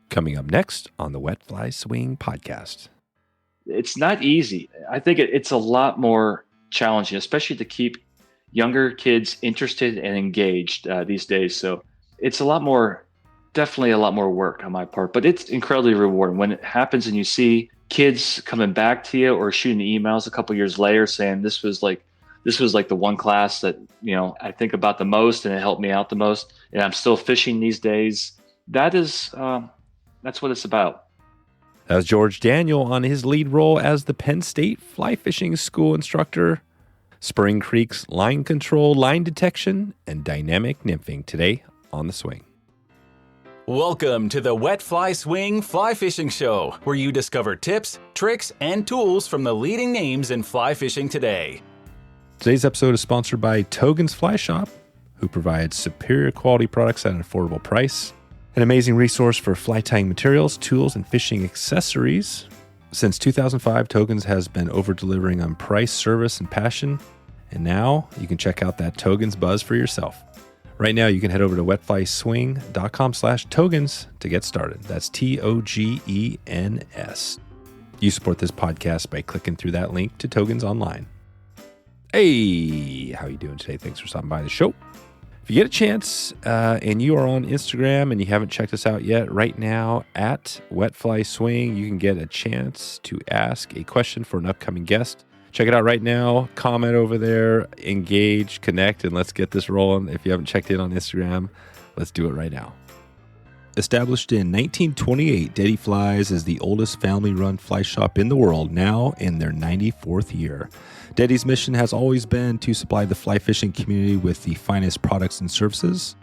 Coming up next on the Wet Fly Swing podcast. It's not easy. I think it's a lot more challenging, especially to keep younger kids interested and engaged these days. So it's definitely a lot more work on my part, but it's incredibly rewarding when it happens and you see kids coming back to you or shooting emails a couple years later saying this was like the one class that, I think about the most and it helped me out the most. And I'm still fishing these days. That's what it's about. That was George Daniel on his lead role as the Penn State fly fishing school instructor. Spring Creek's line control, line detection, and dynamic nymphing today on The Swing. Welcome to the Wet Fly Swing Fly Fishing Show, where you discover tips, tricks, and tools from the leading names in fly fishing today. Today's episode is sponsored by Togens Fly Shop, who provides superior quality products at an affordable price. An amazing resource for fly tying materials, tools, and fishing accessories. Since 2005, Togens has been over-delivering on price, service, and passion. And now you can check out that Togens buzz for yourself. Right now, you can head over to wetflyswing.com/Togens to get started. That's Togens. You support this podcast by clicking through that link to Togens online. Hey, how you doing today? Thanks for stopping by the show. If you get a chance and you are on Instagram and you haven't checked us out yet, right now at Wet Fly Swing, you can get a chance to ask a question for an upcoming guest. Check it out right now. Comment over there, engage, connect, and let's get this rolling. If you haven't checked in on Instagram, let's do it right now. Established in 1928, Dette Flies is the oldest family-run fly shop in the world, now in their 94th year. Dette's mission has always been to supply the fly fishing community with the finest products and services.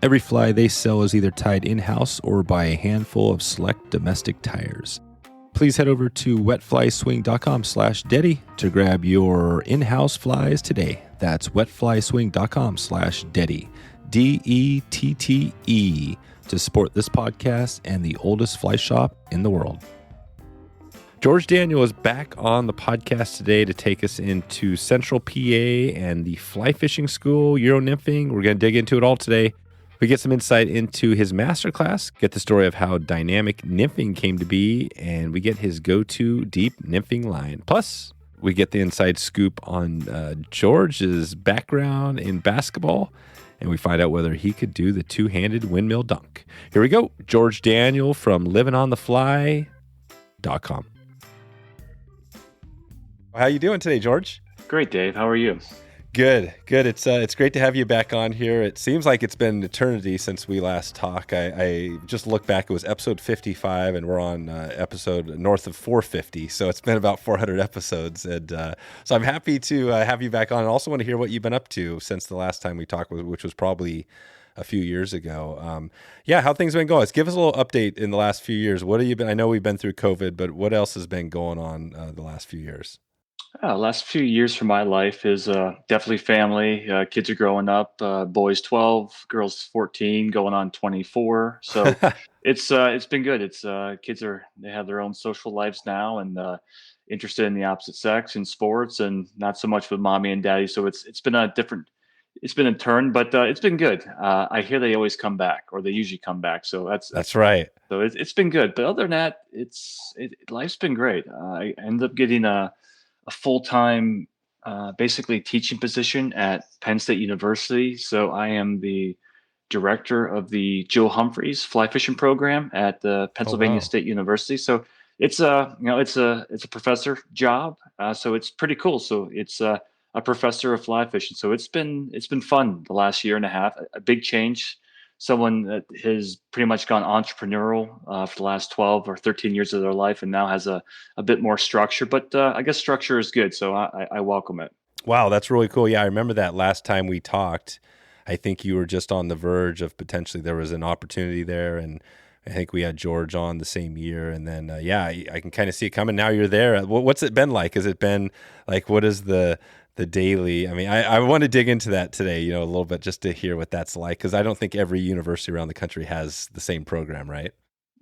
Every fly they sell is either tied in-house or by a handful of select domestic tires. Please head over to wetflyswing.com/Dette to grab your in-house flies today. That's wetflyswing.com/Dette, Dette, to support this podcast and the oldest fly shop in the world. George Daniel is back on the podcast today to take us into Central PA and the fly fishing school, Euro nymphing. We're going to dig into it all today. We get some insight into his masterclass, get the story of how dynamic nymphing came to be, and we get his go-to deep nymphing line. Plus, we get the inside scoop on George's background in basketball, and we find out whether he could do the two-handed windmill dunk. Here we go. George Daniel from livingonthefly.com. How you doing today, George? Great, Dave. How are you? Good. It's great to have you back on here. It seems like it's been an eternity since we last talked. I just looked back. It was episode 55, and we're on episode north of 450. So it's been about 400 episodes. And so I'm happy to have you back on. And also want to hear what you've been up to since the last time we talked, which was probably a few years ago. How things been going? Give us a little update in the last few years. What have you been? I know we've been through COVID, but what else has been going on the last few years? Last few years for my life is definitely family. Kids are growing up. Boys 12, girls 14, going on 24. So it's been good. They have their own social lives now and interested in the opposite sex in sports and not so much with mommy and daddy. So it's been a turn, but it's been good. I hear they always come back, or they usually come back. So that's right. So it's been good. But other than that, life's been great. I ended up getting a full-time, basically teaching position at Penn State University. So I am the director of the Joe Humphreys Fly Fishing Program at the Pennsylvania State University. So it's a professor job. So it's pretty cool. So it's a professor of fly fishing. So it's been fun the last year and a half. A big change. Someone that has pretty much gone entrepreneurial for the last 12 or 13 years of their life and now has a bit more structure. But I guess structure is good, so I welcome it. Wow, that's really cool. Yeah, I remember that last time we talked. I think you were just on the verge of potentially there was an opportunity there, and I think we had George on the same year. And then, I can kind of see it coming. Now you're there. What's it been like? Has it been like, what is the daily? I mean, I want to dig into that today, a little bit just to hear what that's like, because I don't think every university around the country has the same program, right?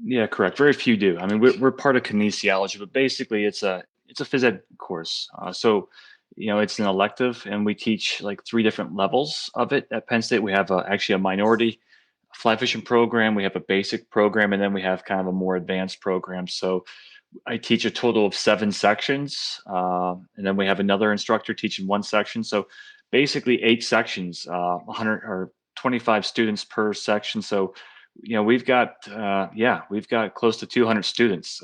Yeah, correct. Very few do. I mean, we're part of kinesiology, but basically it's a phys ed course. So it's an elective, and we teach like 3 different levels of it at Penn State. We have actually a minority fly fishing program, we have a basic program, and then we have kind of a more advanced program. So I teach a total of 7 sections, and then we have another instructor teaching 1 section. So basically 8 sections, 100 or 25 students per section. So, we've got close to 200 students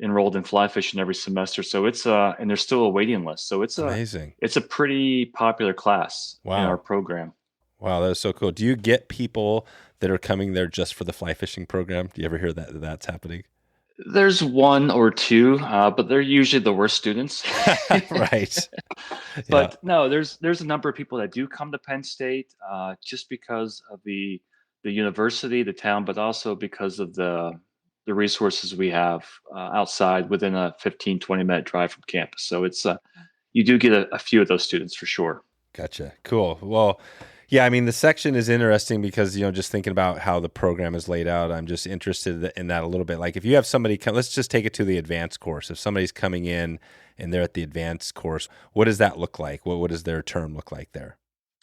enrolled in fly fishing every semester. So it's and there's still a waiting list. So Amazing. It's a pretty popular class in our program. Wow, that is so cool. Do you get people that are coming there just for the fly fishing program? Do you ever hear that that's happening? There's 1 or 2, but they're usually the worst students. Right. But no, there's a number of people that do come to Penn State just because of the university, the town, but also because of the resources we have outside within a 15-20 minute drive from campus. So it's you do get a few of those students for sure. Gotcha. Cool. Well, yeah, I mean, the section is interesting because, just thinking about how the program is laid out, I'm just interested in that a little bit. Like if you have somebody come, let's just take it to the advanced course. If somebody's coming in and they're at the advanced course, what does that look like? What does their term look like there?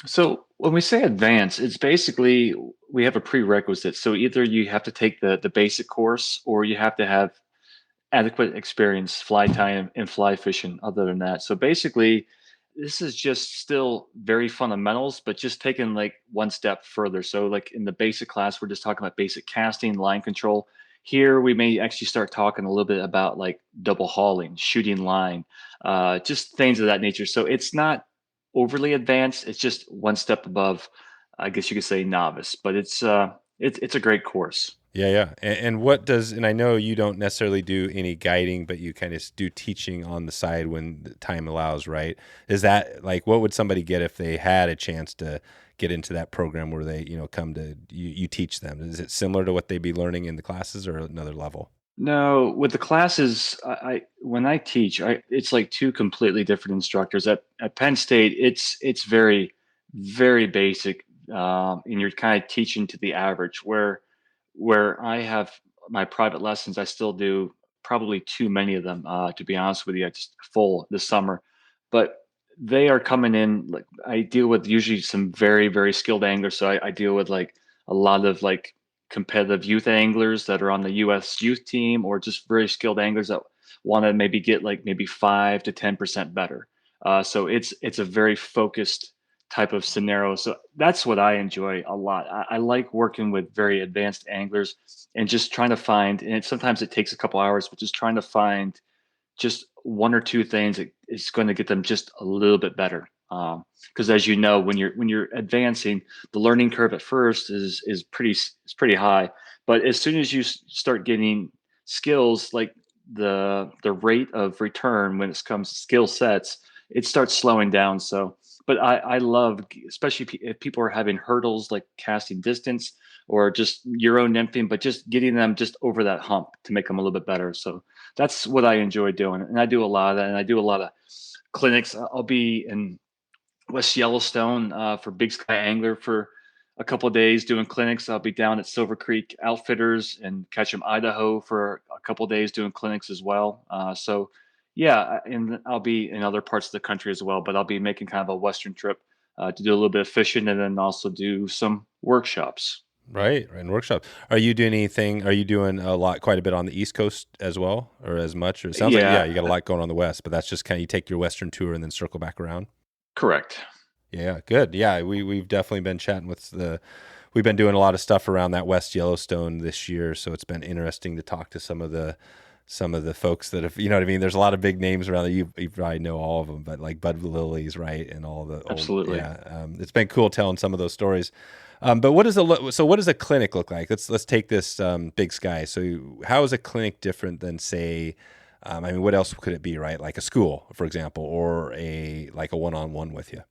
So when we say advanced, it's basically we have a prerequisite. So either you have to take the basic course or you have to have adequate experience fly tying and fly fishing other than that. So basically, this is just still very fundamentals, but just taken like 1 step further. So like in the basic class, we're just talking about basic casting, line control. Here, we may actually start talking a little bit about like double hauling, shooting line, just things of that nature. So it's not overly advanced. It's just 1 step above, I guess you could say novice, but it's a great course. Yeah. And and I know you don't necessarily do any guiding, but you kind of do teaching on the side when the time allows, right? Is that like, what would somebody get if they had a chance to get into that program where they, come to, you teach them? Is it similar to what they'd be learning in the classes or another level? No, with the classes, when I teach, it's like 2 completely different instructors. At Penn State, it's very, very basic, and you're kind of teaching to the average. Where I have my private lessons, I still do probably too many of them, to be honest with you. It's full this summer, but they are coming in. Like I deal with usually some very, very skilled anglers. So I deal with like a lot of like competitive youth anglers that are on the U.S. youth team, or just very skilled anglers that want to maybe get like maybe 5 to 10% better. So it's a very focused type of scenario. So that's what I enjoy a lot. I like working with very advanced anglers and just trying to find, and sometimes it takes a couple hours, but just trying to find just 1 or 2 things that is going to get them just a little bit better. Because as you know, when you're advancing, the learning curve at first is pretty high, but as soon as you start getting skills, like the rate of return when it comes to skill sets, it starts slowing down. So, but I love, especially if people are having hurdles like casting distance or just Euro nymphing, but just getting them just over that hump to make them a little bit better. So that's what I enjoy doing. And I do a lot of that. And I do a lot of clinics. I'll be in West Yellowstone for Big Sky Angler for a couple of days doing clinics. I'll be down at Silver Creek Outfitters and Ketchum, Idaho for a couple of days doing clinics as well. So yeah, and I'll be in other parts of the country as well, but I'll be making kind of a Western trip to do a little bit of fishing and then also do some workshops. Right. And workshop. Are you doing quite a bit on the East Coast as well, or as much? Or it sounds like, you got a lot going on the West, but that's just kind of, you take your Western tour and then circle back around. Correct. Yeah, good. Yeah, we've definitely been chatting we've been doing a lot of stuff around that West Yellowstone this year, so it's been interesting to talk to some of the folks that have, you know what I mean? There's a lot of big names around that you probably know all of them, but like Bud Lilly's, right? And all the Absolutely. It's been cool telling some of those stories. But what does a clinic look like? Let's take this Big Sky. So how is a clinic different than, say, what else could it be, right? Like a school, for example, or a one-on-one with you.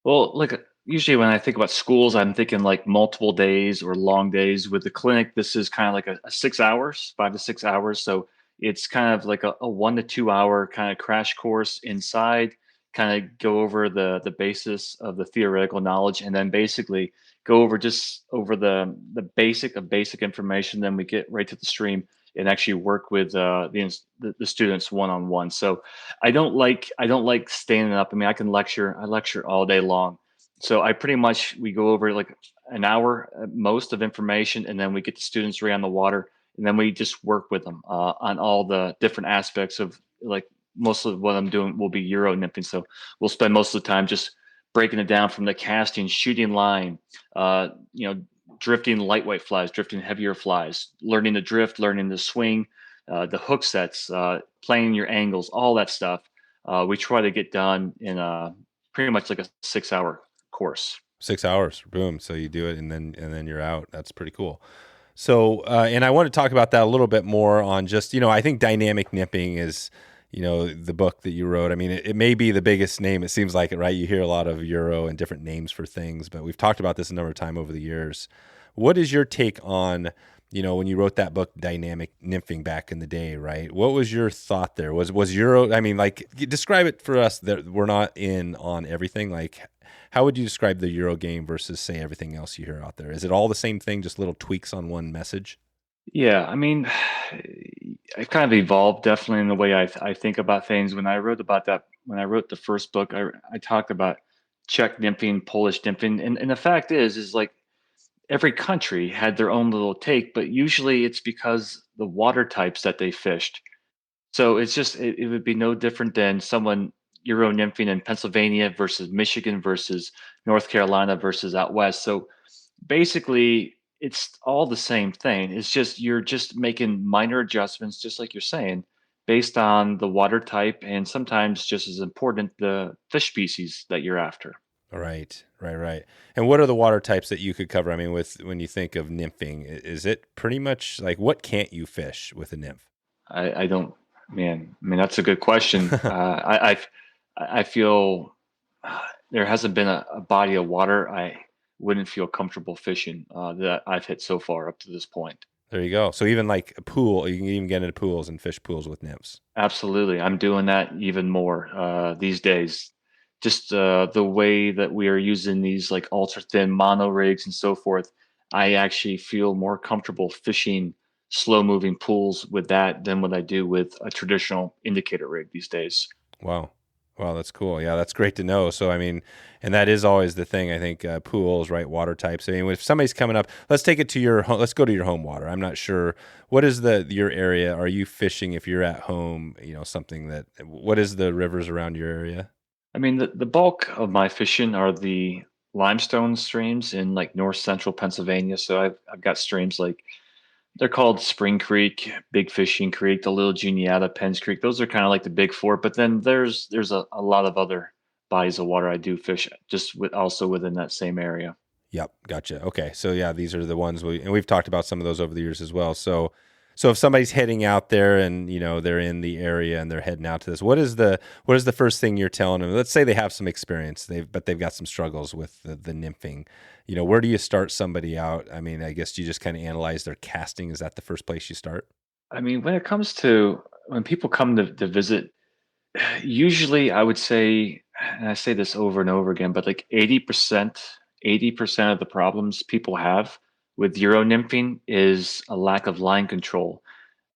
Well, like usually when I think about schools, I'm thinking like multiple days or long days. With the clinic, this is kind of like a 6 hours, 5 to 6 hours. So it's kind of like a 1 to 2 hour kind of crash course inside, kind of go over the basis of the theoretical knowledge, and then basically go over the basic of basic information. Then we get right to the stream and actually work with the students one-on-one. So I don't like standing up. I mean, I lecture all day long. So we go over, like, an hour at most of information, and then we get the students right on the water, and then we just work with them on all the different aspects of, like, most of what I'm doing will be Euro nymphing. So we'll spend most of the time just breaking it down from the casting, shooting line, drifting lightweight flies, drifting heavier flies, learning the drift, learning the swing, the hook sets, playing your angles, all that stuff. We try to get done in pretty much like a 6-hour course. 6 hours, boom. So you do it and then you're out. That's pretty cool. So, and I want to talk about that a little bit more on just, I think dynamic nymphing is, the book that you wrote. I mean, it may be the biggest name. It seems like it, right? You hear a lot of Euro and different names for things, but we've talked about this a number of times over the years. What is your take on, when you wrote that book, Dynamic Nymphing, back in the day, right? What was your thought there? Was Euro, I mean, like, describe it for us that we're not in on everything. Like, how would you describe the Euro game versus, say, everything else you hear out there? Is it all the same thing, just little tweaks on one message? Yeah, I mean, I've kind of evolved definitely in the way I think about things. When I wrote the first book, I talked about Czech nymphing, Polish nymphing, and the fact is like every country had their own little take, but usually it's because the water types that they fished. So it's just it would be no different than someone Euro nymphing in Pennsylvania versus Michigan versus North Carolina versus out west. So basically it's all the same thing. It's just you're just making minor adjustments, just like you're saying, based on the water type and sometimes just as important, the fish species that you're after. Right. And what are the water types that you could cover? I mean, when you think of nymphing, is it pretty much like what can't you fish with a nymph? I don't, man. I mean, that's a good question. I feel there hasn't been a body of water I wouldn't feel comfortable fishing that I've hit so far up to this point. There you go. So even like a pool, you can even get into pools and fish pools with nymphs. Absolutely. I'm doing that even more these days. Just the way that we are using these like ultra thin mono rigs and so forth, I actually feel more comfortable fishing slow moving pools with that than what I do with a traditional indicator rig these days. Wow. That's cool. Yeah, that's great to know. So, I mean, and that is always the thing, I think, pools, right, water types. I mean, if somebody's coming up, let's take it to your home. Let's go to your home water. I'm not sure. What is your area? Are you fishing if you're at home, what is the rivers around your area? I mean, the bulk of my fishing are the limestone streams in like north central Pennsylvania. So I've got streams like they're called Spring Creek, Big Fishing Creek, the Little Juniata, Penns Creek. Those are kind of like the big four. But then there's a lot of other bodies of water I do fish just also within that same area. Yep, gotcha. Okay, so yeah, these are the ones we've talked about some of those over the years as well. So if somebody's heading out there and they're in the area and they're heading out to this, what is the first thing you're telling them? Let's say they have some experience, but they've got some struggles with the nymphing. Where do you start somebody out? I mean, I guess you just kind of analyze their casting. Is that the first place you start? I mean, when it comes to when people come to visit, usually I would say, and I say this over and over again, but like 80% of the problems people have with Euro nymphing is a lack of line control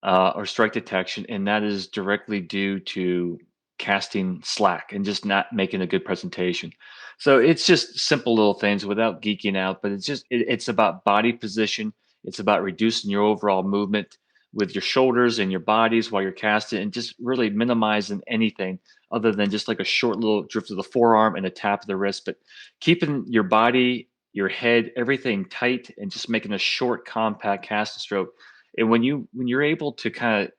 or strike detection, and that is directly due to casting slack and just not making a good presentation. So it's just simple little things without geeking out, but it's about body position. It's about reducing your overall movement with your shoulders and your bodies while you're casting, and just really minimizing anything other than just like a short little drift of the forearm and a tap of the wrist, but keeping your body, your head, everything tight and just making a short, compact casting stroke. And when you're able to kind of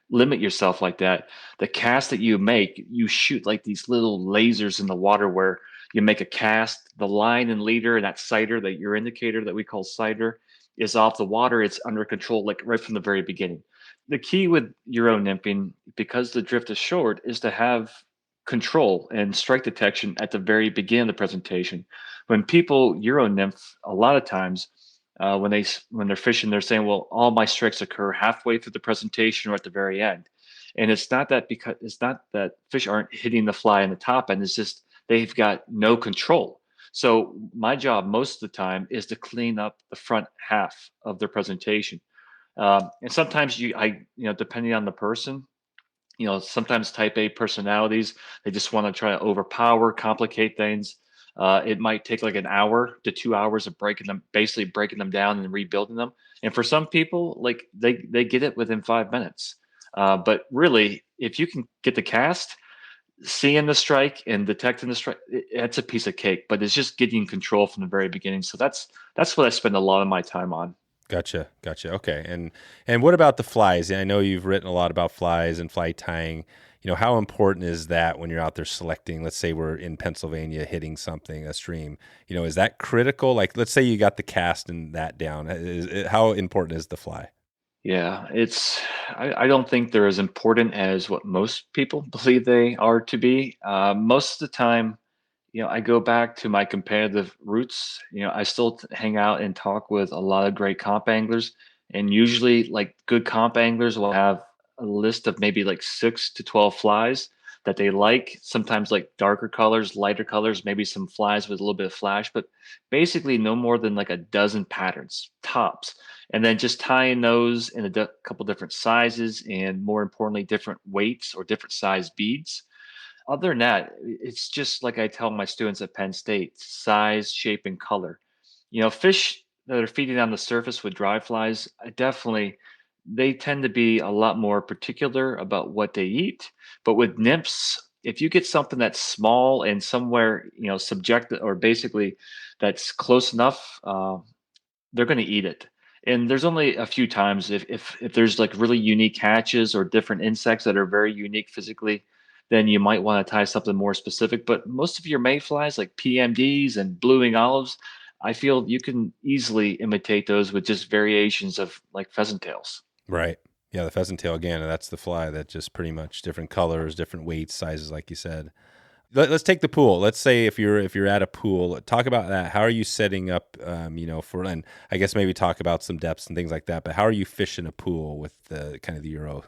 limit yourself like that, the cast that you make, you shoot like these little lasers in the water where you make a cast, the line and leader and that sighter, that your indicator that we call sighter, is off the water. It's under control, like right from the very beginning. The key with Euro nymphing, because the drift is short, is to have control and strike detection at the very beginning of the presentation. When people Euro nymph, a lot of times when they're fishing, they're saying, "Well, all my strikes occur halfway through the presentation or at the very end," and it's not that fish aren't hitting the fly in the top end. It's just they've got no control. So my job most of the time is to clean up the front half of their presentation. And sometimes depending on the person, sometimes type A personalities, they just want to try to overpower, complicate things. It might take like an hour to 2 hours of basically breaking them down and rebuilding them. And for some people, like they get it within 5 minutes. But really, if you can get the cast, seeing the strike and detecting the strike, it's a piece of cake. But it's just getting control from the very beginning. So that's what I spend a lot of my time on. Gotcha. Okay. And what about the flies? I know you've written a lot about flies and fly tying. How important is that when you're out there selecting? Let's say we're in Pennsylvania hitting something, a stream. Is that critical? Like, let's say you got the cast and that down. How important is the fly? Yeah, I don't think they're as important as what most people believe they are to be. Most of the time, I go back to my competitive roots. I still hang out and talk with a lot of great comp anglers, and usually, like good comp anglers will have a list of maybe like 6 to 12 flies that they like. Sometimes like darker colors, lighter colors, maybe some flies with a little bit of flash, but basically no more than like a dozen patterns tops. And then just tying those in a couple different sizes, and more importantly, different weights or different size beads. Other than that, it's just like I tell my students at Penn State: size, shape, and color. Fish that are feeding on the surface with dry flies, they tend to be a lot more particular about what they eat. But with nymphs, if you get something that's small and somewhere, subjective, or basically that's close enough, they're going to eat it. And there's only a few times if there's like really unique hatches or different insects that are very unique physically, then you might want to tie something more specific. But most of your mayflies, like PMDs and blue wing olives, I feel you can easily imitate those with just variations of like pheasant tails. Right. Yeah, the pheasant tail, again, that's the fly that just pretty much different colors, different weights, sizes, like you said. Let's take the pool. Let's say if you're at a pool, talk about that. How are you setting up, and I guess maybe talk about some depths and things like that. But how are you fishing a pool with the kind of the Euro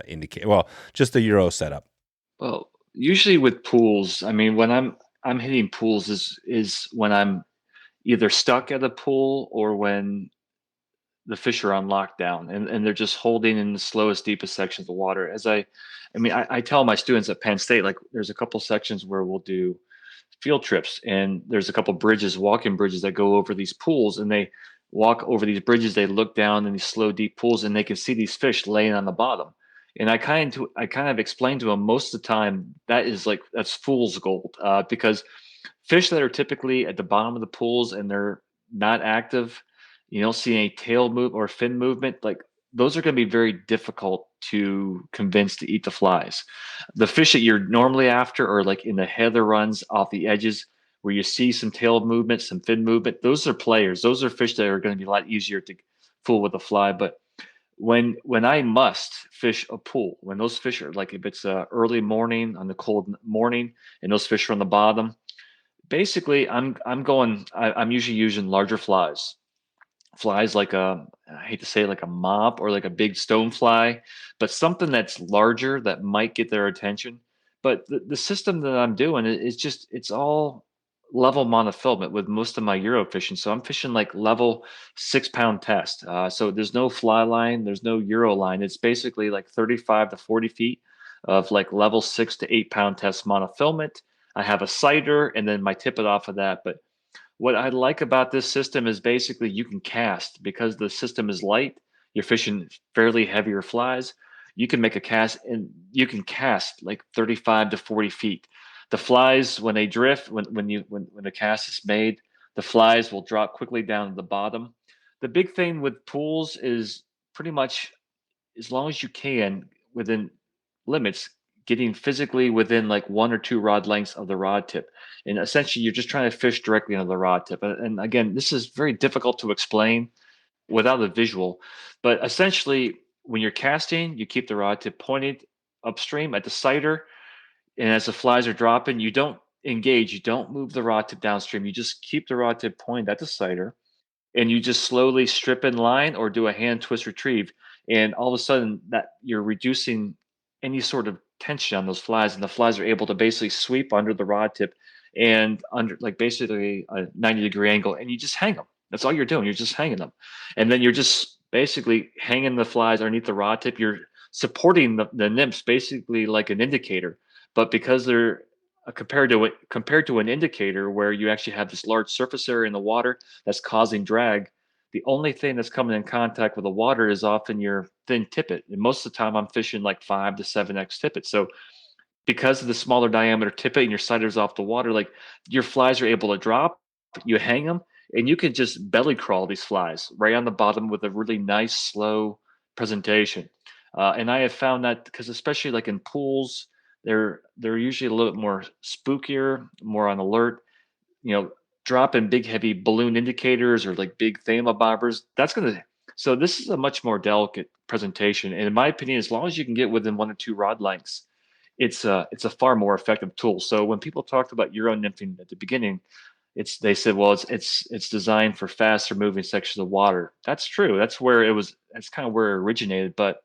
indicate? Well, just the Euro setup. Well, usually with pools, I mean, when I'm hitting pools is when I'm either stuck at a pool or when the fish are on lockdown and they're just holding in the slowest, deepest sections of water. I tell my students at Penn State, like there's a couple sections where we'll do field trips, and there's a couple bridges, walking bridges that go over these pools, and they walk over these bridges, they look down in these slow, deep pools, and they can see these fish laying on the bottom. And I kind of explain to them most of the time that's fool's gold, because fish that are typically at the bottom of the pools and they're not active, you don't see any tail move or fin movement, like those are going to be very difficult to convince to eat the flies. The fish that you're normally after are like in the heather runs off the edges where you see some tail movement, some fin movement. Those are players. Those are fish that are going to be a lot easier to fool with a fly. But when I must fish a pool, when those fish are like, if it's early morning on the cold morning and those fish are on the bottom, basically I'm usually using larger flies like I hate to say it, like a mop or like a big stone fly, but something that's larger that might get their attention. But the system that I'm doing it's all level monofilament with most of my Euro fishing. So I'm fishing like level 6 pound test. So there's no fly line, there's no Euro line. It's basically like 35 to 40 feet of like level 6 to 8 pound test monofilament. I have a sighter and then my tippet off of that. But what I like about this system is basically you can cast because the system is light. You're fishing fairly heavier flies. You can make a cast and you can cast like 35 to 40 feet. The flies, when they drift, when the cast is made, the flies will drop quickly down to the bottom. The big thing with pools is pretty much as long as you can within limits, getting physically within like 1 or 2 rod lengths of the rod tip. And essentially, you're just trying to fish directly on the rod tip. And again, this is very difficult to explain without a visual. But essentially, when you're casting, you keep the rod tip pointed upstream at the sighter. And as the flies are dropping, you don't engage, you don't move the rod tip downstream. You just keep the rod tip pointed at the sighter and you just slowly strip in line or do a hand twist retrieve. And all of a sudden, that you're reducing any sort of tension on those flies, and the flies are able to basically sweep under the rod tip and under like basically a 90-degree angle, and you just hang them. That's all you're doing. You're just hanging them, and then you're just basically hanging the flies underneath the rod tip. You're supporting the nymphs basically like an indicator, but because they're compared to an indicator where you actually have this large surface area in the water that's causing drag. The only thing that's coming in contact with the water is often your thin tippet, and most of the time I'm fishing like 5 to 7x tippet. So because of the smaller diameter tippet and your sighter's off the water, like your flies are able to drop, you hang them, and you can just belly crawl these flies right on the bottom with a really nice, slow presentation. And I have found that because especially like in pools, they're usually a little bit more spookier, more on alert. You know, dropping big, heavy balloon indicators or like big thalamobobbers, that's gonna. So this is a much more delicate presentation, and in my opinion, as long as you can get within 1 or 2 rod lengths, it's a far more effective tool. So when people talked about Euro nymphing at the beginning, they said, well, it's designed for faster moving sections of water. That's true. That's where it was. That's kind of where it originated. But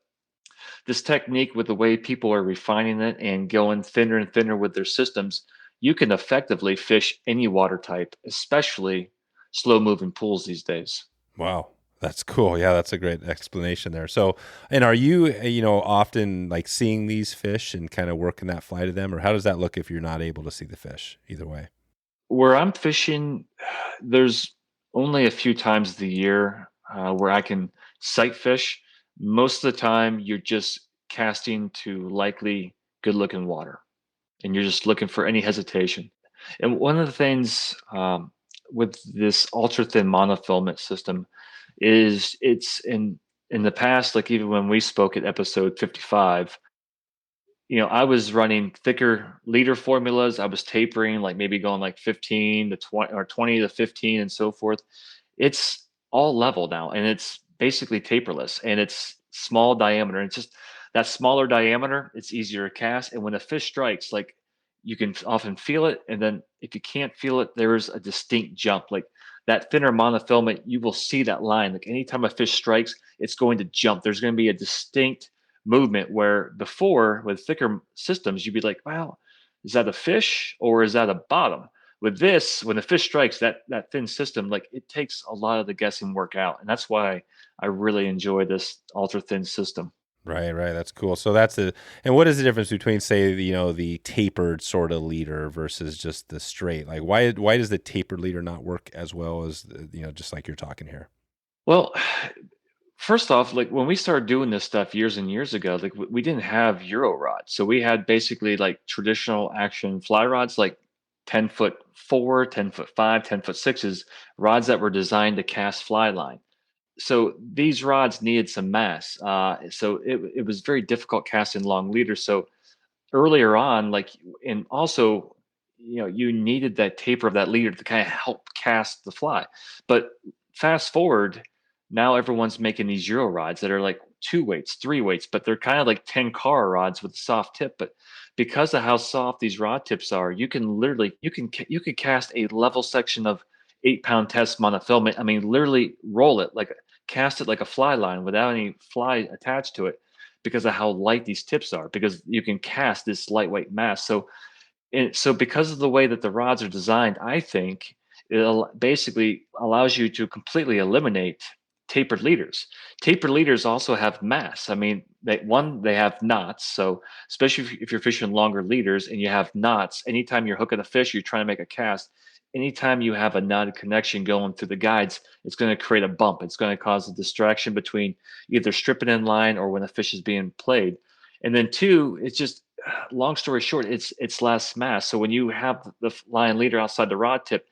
this technique, with the way people are refining it and going thinner and thinner with their systems, you can effectively fish any water type, especially slow moving pools these days. Wow. That's cool. Yeah, that's a great explanation there. So, and are you, often like seeing these fish and kind of working that fly to them, or how does that look if you're not able to see the fish either way? Where I'm fishing, there's only a few times of the year where I can sight fish. Most of the time, you're just casting to likely good looking water, and you're just looking for any hesitation. And one of the things with this ultra thin monofilament system is it's in the past, like even when we spoke at episode 55, I was running thicker leader formulas. I was tapering, like maybe going like 15 to 20 or 20 to 15 and so forth. It's all level now, and it's basically taperless, and it's small diameter. And it's just that smaller diameter, it's easier to cast. And when a fish strikes, like you can often feel it. And then if you can't feel it, there's a distinct jump. Like that thinner monofilament, you will see that line. Like anytime a fish strikes, it's going to jump. There's going to be a distinct movement, where before with thicker systems, you'd be like, wow, is that a fish or is that a bottom? With this, when a fish strikes, that thin system, like it takes a lot of the guessing work out. And that's why I really enjoy this ultra thin system. Right. That's cool. So and what is the difference between, say, the tapered sort of leader versus just the straight? Like why does the tapered leader not work as well as, just like you're talking here? Well, first off, like when we started doing this stuff years and years ago, like we didn't have Euro rods. So we had basically like traditional action fly rods, like 10'4", 10'5", 10'6", rods that were designed to cast fly line. So these rods needed some mass. So it was very difficult casting long leaders. So earlier on, like, and also, you needed that taper of that leader to kind of help cast the fly. But fast forward, now everyone's making these Euro rods that are like 2 weights, 3 weights, but they're kind of like 10-car rods with a soft tip. But because of how soft these rod tips are, you can literally you can cast a level section of 8-pound test monofilament. I mean, literally roll it, like cast it like a fly line without any fly attached to it, because of how light these tips are, because you can cast this lightweight mass. So because of the way that the rods are designed, I think it basically allows you to completely eliminate tapered leaders. Tapered leaders also have mass. I mean, they have knots. So especially if you're fishing longer leaders and you have knots, anytime you're hooking a fish, you're trying to make a cast, anytime you have a knotted connection going through the guides, it's going to create a bump. It's going to cause a distraction between either stripping in line or when a fish is being played. And then two, it's just, long story short, it's less mass. So when you have the line leader outside the rod tip,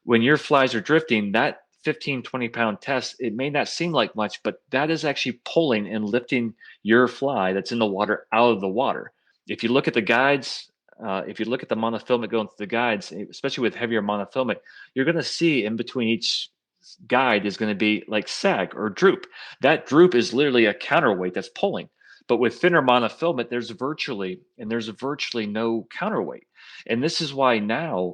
when your flies are drifting, that 15, 20-pound test, it may not seem like much, but that is actually pulling and lifting your fly that's in the water out of the water. If you look at the guides, if you look at the monofilament going through the guides, especially with heavier monofilament, you're going to see in between each guide is going to be like sag or droop. That droop is literally a counterweight that's pulling. But with thinner monofilament, there's virtually no counterweight. And this is why now,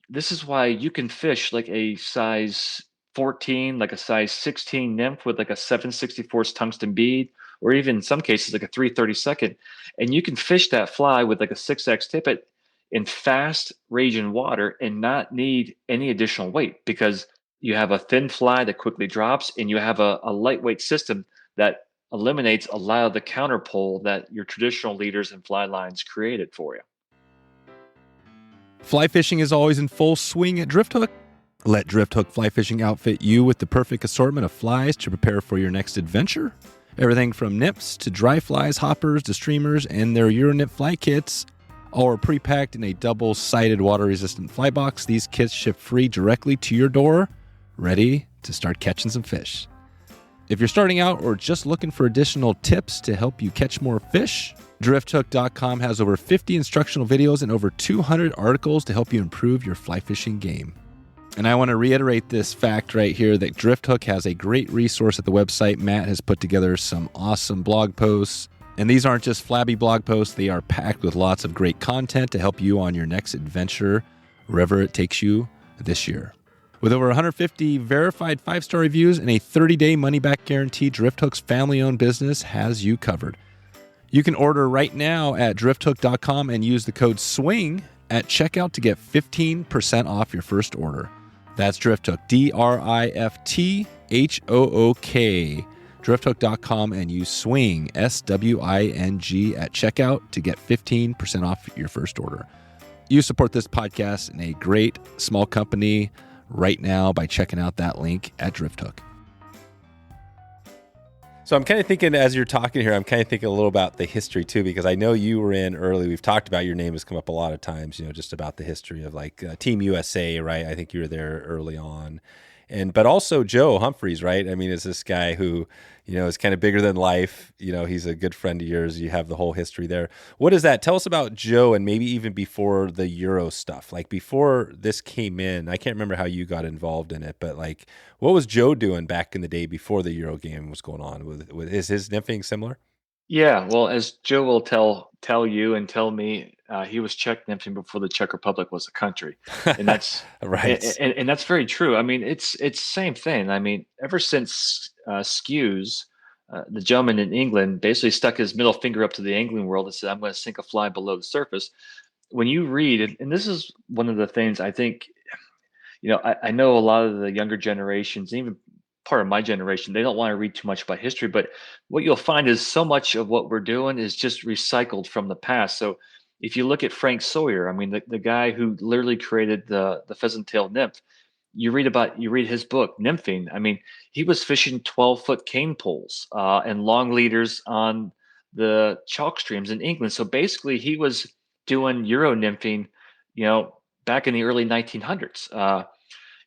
this is why you can fish like a size 14, like a size 16 nymph with like a 7/64 tungsten bead, or even in some cases like a 3/32, and you can fish that fly with like a 6x tippet in fast raging water and not need any additional weight, because you have a thin fly that quickly drops, and you have a lightweight system that eliminates a lot of the counterpull that your traditional leaders and fly lines created for you. Fly fishing is always in full swing at Drifthook. Let Drifthook Fly Fishing outfit you with the perfect assortment of flies to prepare for your next adventure. Everything from nymphs to dry flies, hoppers to streamers, and their Euro nymph fly kits all are pre-packed in a double-sided water-resistant fly box. These kits ship free directly to your door, ready to start catching some fish. If you're starting out or just looking for additional tips to help you catch more fish, Drifthook.com has over 50 instructional videos and over 200 articles to help you improve your fly fishing game. And I want to reiterate this fact right here that Drifthook has a great resource at the website. Matt has put together some awesome blog posts. And these aren't just flabby blog posts. They are packed with lots of great content to help you on your next adventure, wherever it takes you this year. With over 150 verified 5-star reviews and a 30-day money-back guarantee, Drifthook's family-owned business has you covered. You can order right now at drifthook.com and use the code SWING at checkout to get 15% off your first order. That's Drifthook, Drifthook, drifthook.com, and use SWING, SWING, at checkout to get 15% off your first order. You support this podcast and a great small company right now by checking out that link at Drifthook. So I'm kind of thinking, as you're talking here, I'm kind of thinking a little about the history too, because I know you were in early. We've talked about, your name has come up a lot of times, just about the history of like Team USA, right? I think you were there early on. But also Joe Humphreys, right? I mean, is this guy who, is kind of bigger than life. He's a good friend of yours. You have the whole history there. What is that? Tell us about Joe, and maybe even before the Euro stuff. Like before this came in, I can't remember how you got involved in it, but like, what was Joe doing back in the day before the Euro game was going on? Is his nymphing similar? Yeah, well, as Joe will tell you and tell me, he was Czech nymphing before the Czech Republic was a country, and that's right. And that's very true. I mean, it's same thing. I mean, ever since Skews, the gentleman in England basically stuck his middle finger up to the angling world and said, "I'm going to sink a fly below the surface." When you read, and this is one of the things I think, I know a lot of the younger generations, even part of my generation, they don't want to read too much about history, but what you'll find is so much of what we're doing is just recycled from the past. So if you look at Frank Sawyer, I mean, the guy who literally created the Pheasant Tail Nymph, you read his book, Nymphing. I mean, he was fishing 12-foot cane poles and long leaders on the chalk streams in England. So basically he was doing Euro nymphing, back in the early 1900s.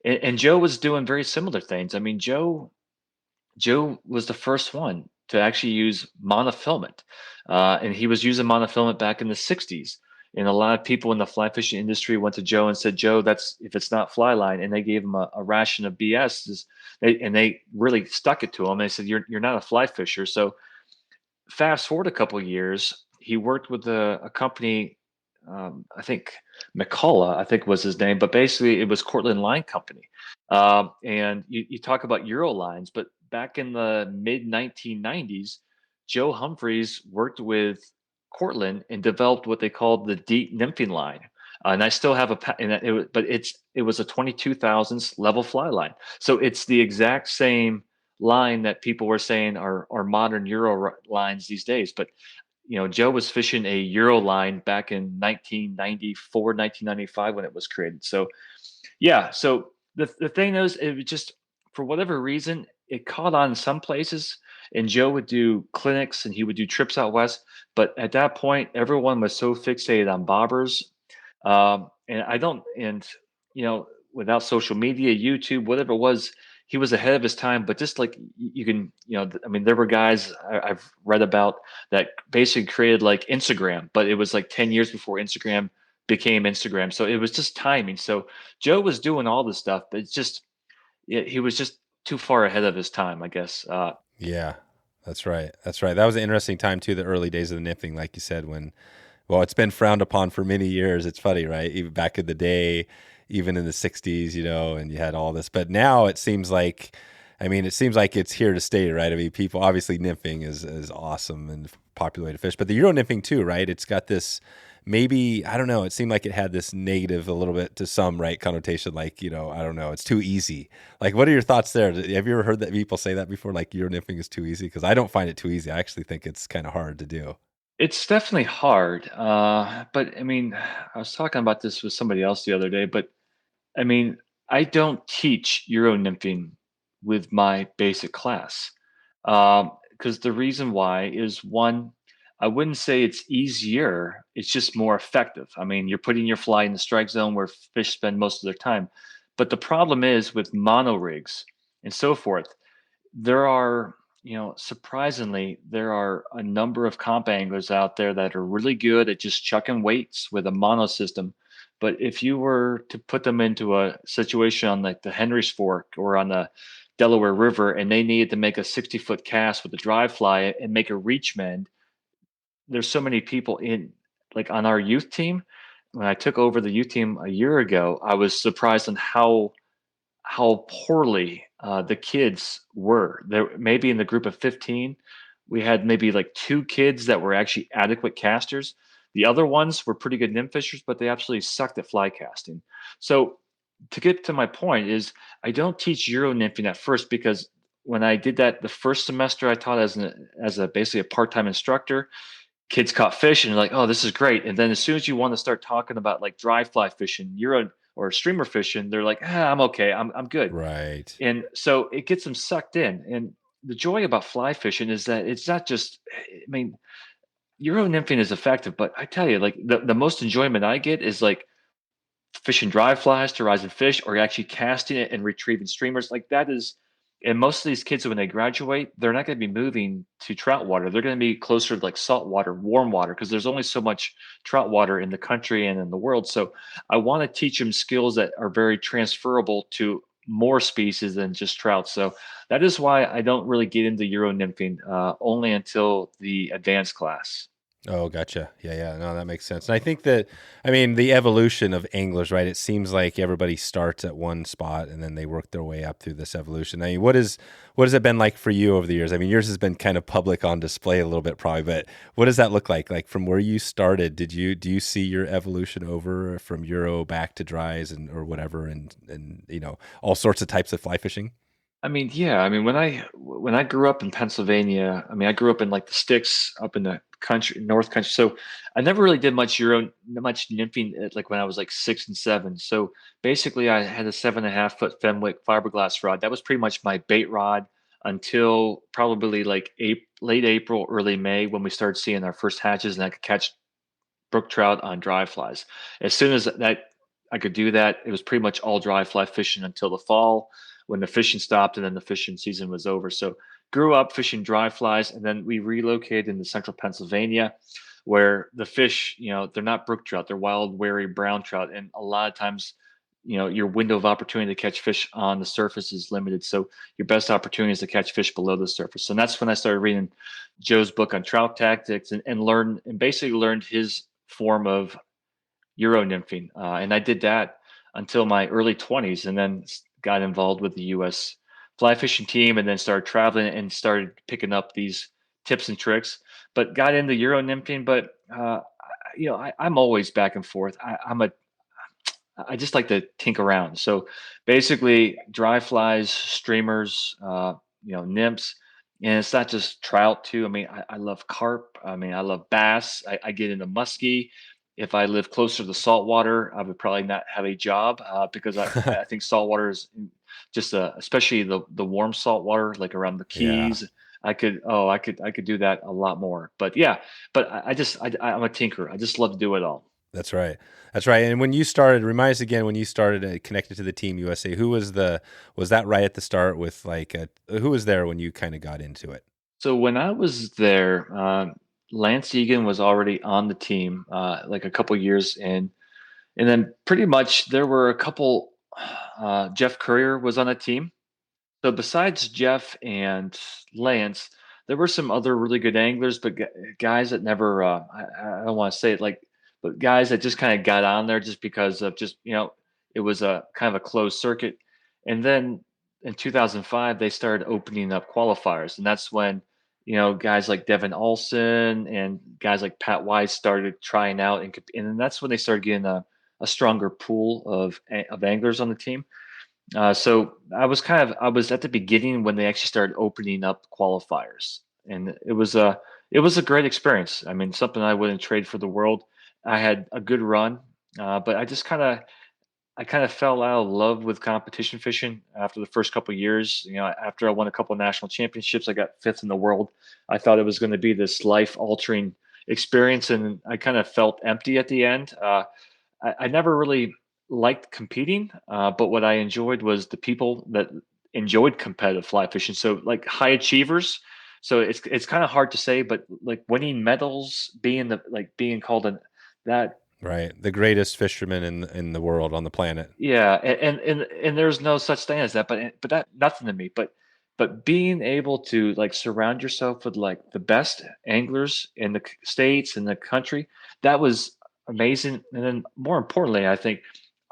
And Joe was doing very similar things. I mean, Joe was the first one to actually use monofilament, and he was using monofilament back in the 60s. And a lot of people in the fly fishing industry went to Joe and said, "Joe, that's if it's not fly line," and they gave him a ration of BS. And they really stuck it to him. They said, "You're not a fly fisher." So fast forward a couple of years, he worked with a company. I think McCullough, I think was his name, but basically it was Cortland Line Company. And you talk about Euro lines, but back in the mid 1990s, Joe Humphreys worked with Cortland and developed what they called the deep nymphing line. And I still have it was a 22 thousandths level fly line. So it's the exact same line that people were saying are modern Euro lines these days. But Joe was fishing a Euro line back in 1994, 1995 when it was created. So, yeah. So the thing is, it was just, for whatever reason, it caught on in some places, and Joe would do clinics and he would do trips out west. But at that point, everyone was so fixated on bobbers. Without social media, YouTube, whatever it was, he was ahead of his time. But just like you can, I mean, there were guys I've read about that basically created like Instagram, but it was like 10 years before Instagram became Instagram. So it was just timing. So Joe was doing all this stuff, but he was just too far ahead of his time, I guess. Yeah, that's right. That was an interesting time too, the early days of the nymphing, like you said, it's been frowned upon for many years. It's funny, right? Even back in the day, even in the 60s, and you had all this. But now it seems like it's here to stay, right? I mean, people, obviously nymphing is awesome and popular way to fish, but the Euro nymphing too, right? It's got this, maybe, I don't know, it seemed like it had this negative a little bit to some, right, connotation, like, I don't know, it's too easy. Like, what are your thoughts there? Have you ever heard that people say that before, like Euro nymphing is too easy? Because I don't find it too easy. I actually think it's kind of hard to do. It's definitely hard. But I mean, I was talking about this with somebody else the other day, but I mean, I don't teach Euro nymphing with my basic class. Because the reason why is one, I wouldn't say it's easier, it's just more effective. I mean, you're putting your fly in the strike zone where fish spend most of their time. But the problem is with mono rigs and so forth, there are, surprisingly, there are a number of comp anglers out there that are really good at just chucking weights with a mono system. But if you were to put them into a situation on like the Henry's Fork or on the Delaware River and they needed to make a 60-foot cast with a dry fly and make a reach mend, there's so many people in, like on our youth team. When I took over the youth team a year ago, I was surprised on how poorly the kids were. There, maybe in the group of 15, we had maybe like two kids that were actually adequate casters. The other ones were pretty good nymph fishers, but they absolutely sucked at fly casting. So to get to my point is I don't teach Euro nymphing at first because when I did that the first semester, I taught as a basically a part-time instructor. Kids caught fish and you're like, oh, this is great. And then as soon as you want to start talking about like dry fly fishing, Euro or streamer fishing, they're like, I'm okay, I'm good. Right. And so it gets them sucked in. And the joy about fly fishing is that it's not just, I mean, Euro nymphing is effective, but I tell you, like the most enjoyment I get is like fishing dry flies to rise and fish or actually casting it and retrieving streamers. Like that is, and most of these kids, when they graduate, they're not going to be moving to trout water. They're going to be closer to like salt water, warm water, because there's only so much trout water in the country and in the world. So I want to teach them skills that are very transferable to more species than just trout. So that is why I don't really get into Euro nymphing only until the advanced class. Oh, gotcha. Yeah, yeah. No, that makes sense. And I think that, I mean, the evolution of anglers, right? It seems like everybody starts at one spot and then they work their way up through this evolution. I mean, what has it been like for you over the years? I mean, yours has been kind of public on display a little bit probably, but what does that look like? Like from where you started, do you see your evolution over from Euro back to dries and or whatever and all sorts of types of fly fishing? I mean, yeah. I mean, when I grew up in Pennsylvania, I mean, I grew up in like the sticks up in the country, North Country. So I never really did much nymphing like when I was like 6 and 7. So basically, I had a 7.5 foot Fenwick fiberglass rod. That was pretty much my bait rod until probably like late April, early May when we started seeing our first hatches, and I could catch brook trout on dry flies. As soon as that I could do that, it was pretty much all dry fly fishing until the fall when the fishing stopped and then the fishing season was over. So grew up fishing dry flies, and then we relocated into central Pennsylvania where the fish, they're not brook trout, they're wild, wary brown trout. And a lot of times, your window of opportunity to catch fish on the surface is limited. So your best opportunity is to catch fish below the surface. And that's when I started reading Joe's book on trout tactics and basically learned his form of Euro nymphing. And I did that until my early 20s and then got involved with the U.S. fly fishing team and then started traveling and started picking up these tips and tricks, but got into Euro nymphing. But, I'm always back and forth. I just like to tinker around. So basically, dry flies, streamers, nymphs, and it's not just trout too. I mean, I love carp. I mean, I love bass. I get into musky. If I live closer to salt water, I would probably not have a job because I think salt water is just especially the warm salt water like around the Yeah. Keys. I could do that a lot more. But yeah, but I'm a tinker. I just love to do it all. That's right. That's right. And when you started, remind us again when you started connected to the Team USA. Was that right at the start with who was there when you kind of got into it? So when I was there, Lance Egan was already on the team, like a couple years in, and then pretty much there were a couple. Jeff Currier was on the team. So besides Jeff and Lance, there were some other really good anglers, but guys that never. I don't want to say it like, but guys that just kind of got on there just because of it was a kind of a closed circuit, and then in 2005 they started opening up qualifiers, and that's when guys like Devin Olsen and guys like Pat Wise started trying out, and then that's when they started getting a stronger pool of anglers on the team. So I was at the beginning when they actually started opening up qualifiers, and it was a great experience. I mean, something I wouldn't trade for the world. I had a good run, but I kind of fell out of love with competition fishing after the first couple of years. You know, after I won a couple of national championships, I got fifth in the world. I thought it was going to be this life altering experience, and I kind of felt empty at the end. I never really liked competing, but what I enjoyed was the people that enjoyed competitive fly fishing. So like high achievers. So it's kind of hard to say, but like winning medals, being called that. Right. The greatest fisherman in the world, on the planet. Yeah, and there's no such thing as that, but that nothing to me. But being able to like surround yourself with like the best anglers in the states and the country, that was amazing. And then more importantly, I think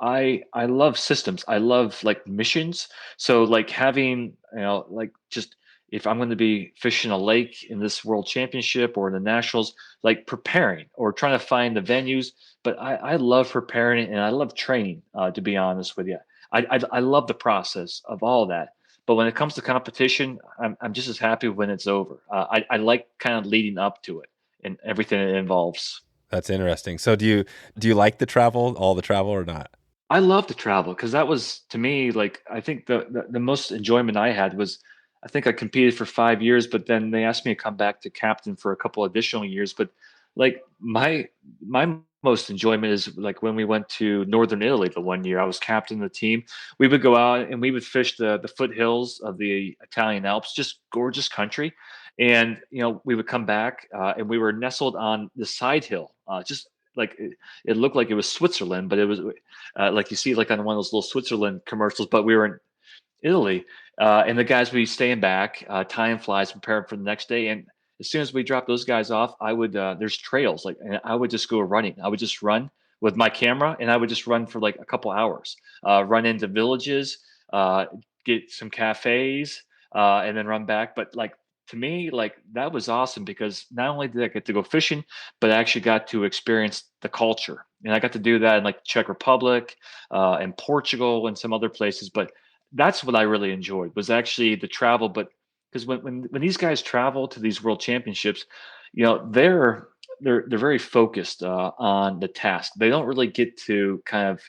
I love systems. I love like missions. So like having, like just if I'm going to be fishing a lake in this world championship or the nationals, like preparing or trying to find the venues. But I love preparing and I love training, to be honest with you. I love the process of all that. But when it comes to competition, I'm just as happy when it's over. I like kind of leading up to it and everything it involves. That's interesting. So do you like all the travel or not? I love to travel because that was, to me, like, I think the most enjoyment I had was, I think I competed for 5 years, but then they asked me to come back to captain for a couple additional years. But like my most enjoyment is like when we went to Northern Italy the one year. I was captain of the team. We would go out and we would fish the foothills of the Italian Alps, just gorgeous country. And, we would come back and we were nestled on the side hill, just like it looked like it was Switzerland, but it was like you see like on one of those little Switzerland commercials, but we were in Italy. And the guys would be staying back, tying flies, preparing for the next day. And as soon as we dropped those guys off, I would, there's trails, like, and I would just go running. I would just run with my camera and I would just run for like a couple hours, run into villages, get some cafes, and then run back. But like, to me, like that was awesome because not only did I get to go fishing, but I actually got to experience the culture. And I got to do that in like Czech Republic, and Portugal and some other places. But that's what I really enjoyed, was actually the travel. But because when these guys travel to these world championships, they're very focused on the task. They don't really get to kind of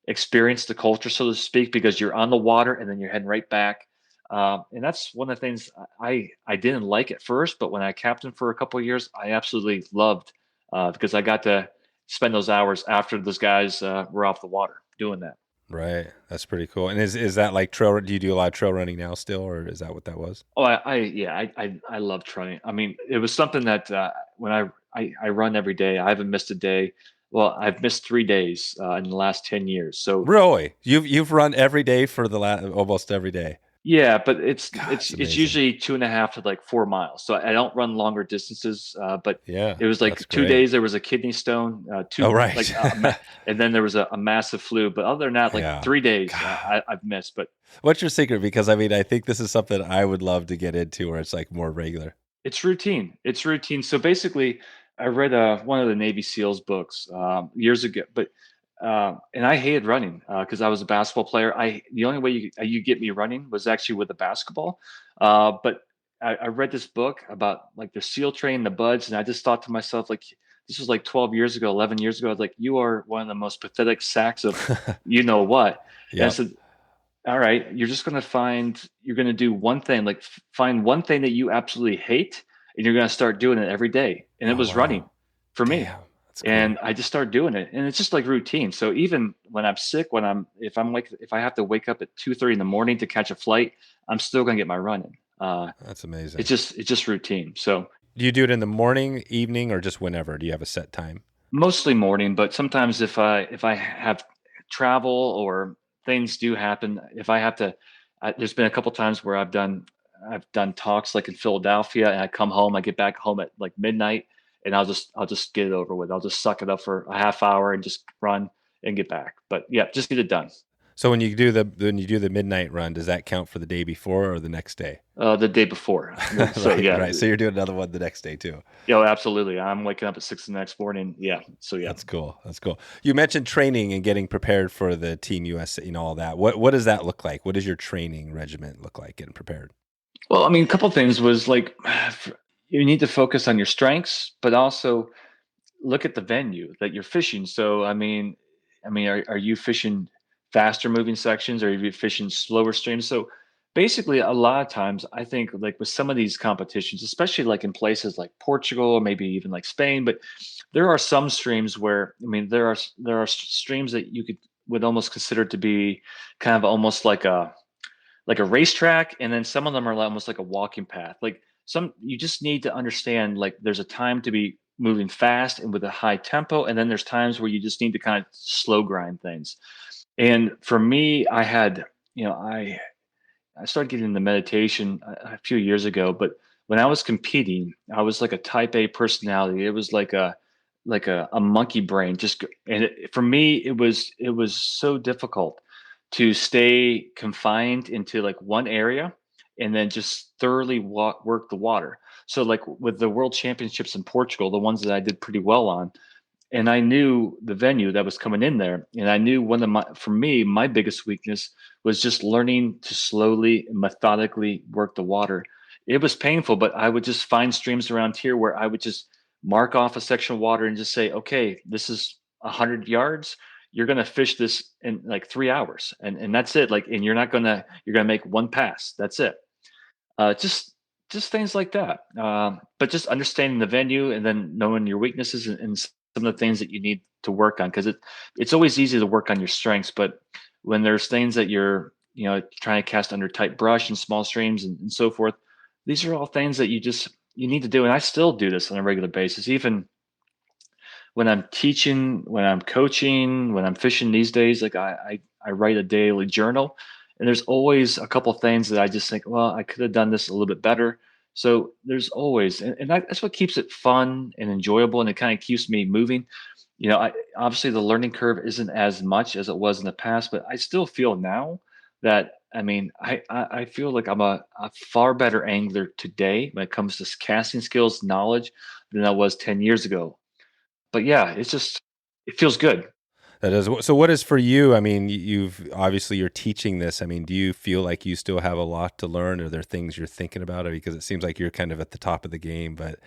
experience the culture, so to speak, because you're on the water and then you're heading right back. And that's one of the things I didn't like at first, but when I captained for a couple of years, I absolutely loved, because I got to spend those hours after those guys were off the water doing that. Right. That's pretty cool. And is that like trail? Do you do a lot of trail running now still, or is that what that was? Oh, I love training. I mean, it was something that when I run every day, I haven't missed a day. Well, I've missed 3 days in the last 10 years. So really, you've run every day for the almost every day. Yeah, but it's usually 2.5 to like 4 miles. So I don't run longer distances. But yeah, it was like 2 days. There was a kidney stone. Right. Like, and then there was a massive flu. But other than that, like 3 days I've missed. But what's your secret? Because I mean, I think this is something I would love to get into, where it's like more regular. It's routine. So basically, I read one of the Navy SEALs books years ago, but. And I hated running because I was a basketball player. The only way you get me running was actually with a basketball. But I read this book about like the SEAL training, the buds, and I just thought to myself, like, this was like 12 years ago, 11 years ago. I was like, you are one of the most pathetic sacks of you know what. Yep. And I said, all right, you're going to do one thing, like find one thing that you absolutely hate, and you're going to start doing it every day. And it was running for me. Damn. Cool. And I just started doing it, and it's just like routine. So even when I'm sick, if I have to wake up at 2:30 in the morning to catch a flight, I'm still gonna get my running. That's amazing. It's just routine. So do you do it in the morning, evening, or just whenever? Do you have a set time? Mostly morning, but sometimes if I have travel or things do happen, if I have to, there's been a couple times where I've done talks like in Philadelphia, and I come home, I get back home at like midnight. And I'll just get it over with. I'll just suck it up for a half hour and just run and get back. But yeah, just get it done. So when you do the midnight run, does that count for the day before or the next day? The day before. So right, yeah. Right. So you're doing another one the next day too. Yeah, absolutely. I'm waking up at 6 the next morning. Yeah. So yeah. That's cool. You mentioned training and getting prepared for the Team US, all that. What does that look like? What does your training regiment look like getting prepared? Well, I mean, a couple of things was like, you need to focus on your strengths, but also look at the venue that you're fishing. So, are you fishing faster moving sections, or are you fishing slower streams? So basically, a lot of times I think like with some of these competitions, especially like in places like Portugal or maybe even like Spain, but there are some streams where, there are streams that you would almost consider to be kind of almost like a racetrack, and then some of them are almost like a walking path. Like some, you just need to understand, like there's a time to be moving fast and with a high tempo, and then there's times where you just need to kind of slow grind things. And for me, I had, I started getting into meditation a few years ago, but when I was competing, I was like a type A personality. It was like a monkey brain. For me, it was so difficult to stay confined into like one area and then just thoroughly work the water. So like with the world championships in Portugal, the ones that I did pretty well on, and I knew the venue that was coming in there, and I knew for me, my biggest weakness was just learning to slowly and methodically work the water. It was painful, but I would just find streams around here where I would just mark off a section of water and just say, okay, this is 100 yards. You're going to fish this in like 3 hours, and that's it. Like, and you're going to make one pass. That's it. Just things like that. But just understanding the venue and then knowing your weaknesses and some of the things that you need to work on, because it's always easy to work on your strengths, but when there's things that you're trying to cast under tight brush and small streams and so forth, these are all things that you need to do. And I still do this on a regular basis, even when I'm teaching, when I'm coaching, when I'm fishing these days. Like I write a daily journal, and there's always a couple things that I just think, well, I could have done this a little bit better. So there's always, and that's what keeps it fun and enjoyable, and it kind of keeps me moving. Obviously the learning curve isn't as much as it was in the past, but I still feel now that, I feel like I'm a far better angler today when it comes to casting skills, knowledge, than I was 10 years ago. But yeah, it feels good. That is. So what is for you? I mean, you're teaching this. I mean, do you feel like you still have a lot to learn? Are there things you're thinking about? Because it seems like you're kind of at the top of the game, but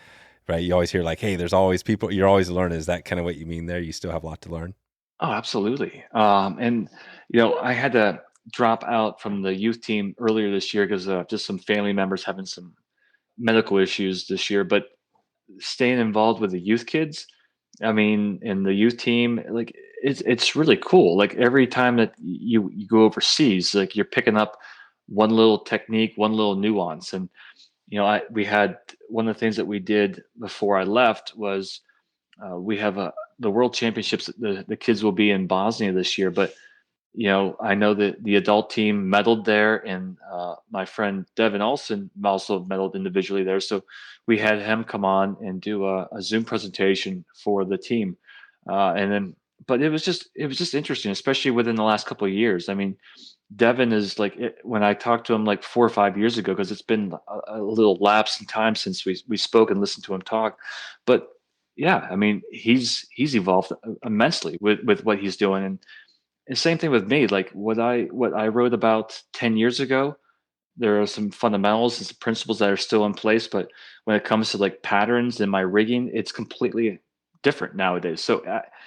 right, you always hear like, hey, there's always people, you're always learning. Is that kind of what you mean there? You still have a lot to learn? Oh, absolutely. And I had to drop out from the youth team earlier this year because just some family members having some medical issues this year. But staying involved with the youth kids, and the youth team, like it's really cool. Like every time that you go overseas, like you're picking up one little technique, one little nuance. And we had one of the things that we did before I left was we have the world championships. The kids will be in Bosnia this year, but I know that the adult team medaled there, and my friend Devin Olsen also medaled individually there. So we had him come on and do a Zoom presentation for the team, but it was just interesting, especially within the last couple of years. I mean, Devin is like, when I talked to him like 4 or 5 years ago, because it's been a little lapse in time since we spoke and listened to him talk, but yeah, he's evolved immensely with what he's doing. And same thing with me. Like what I wrote about 10 years ago, there are some fundamentals and some principles that are still in place, but when it comes to like patterns in my rigging, it's completely different nowadays. So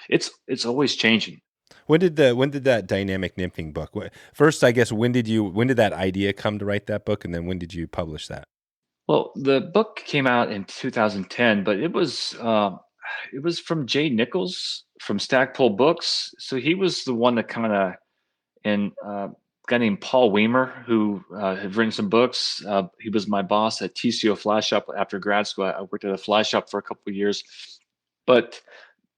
it's always changing. When did that dynamic nymphing book? First, I guess, when did that idea come to write that book, and then when did you publish that? Well, the book came out in 2010, but it was from Jay Nichols from Stackpole Books. So he was the one that kind of, and a guy named Paul Weimer, who had written some books. He was my boss at TCO Fly Shop after grad school. I worked at a fly shop for a couple of years, but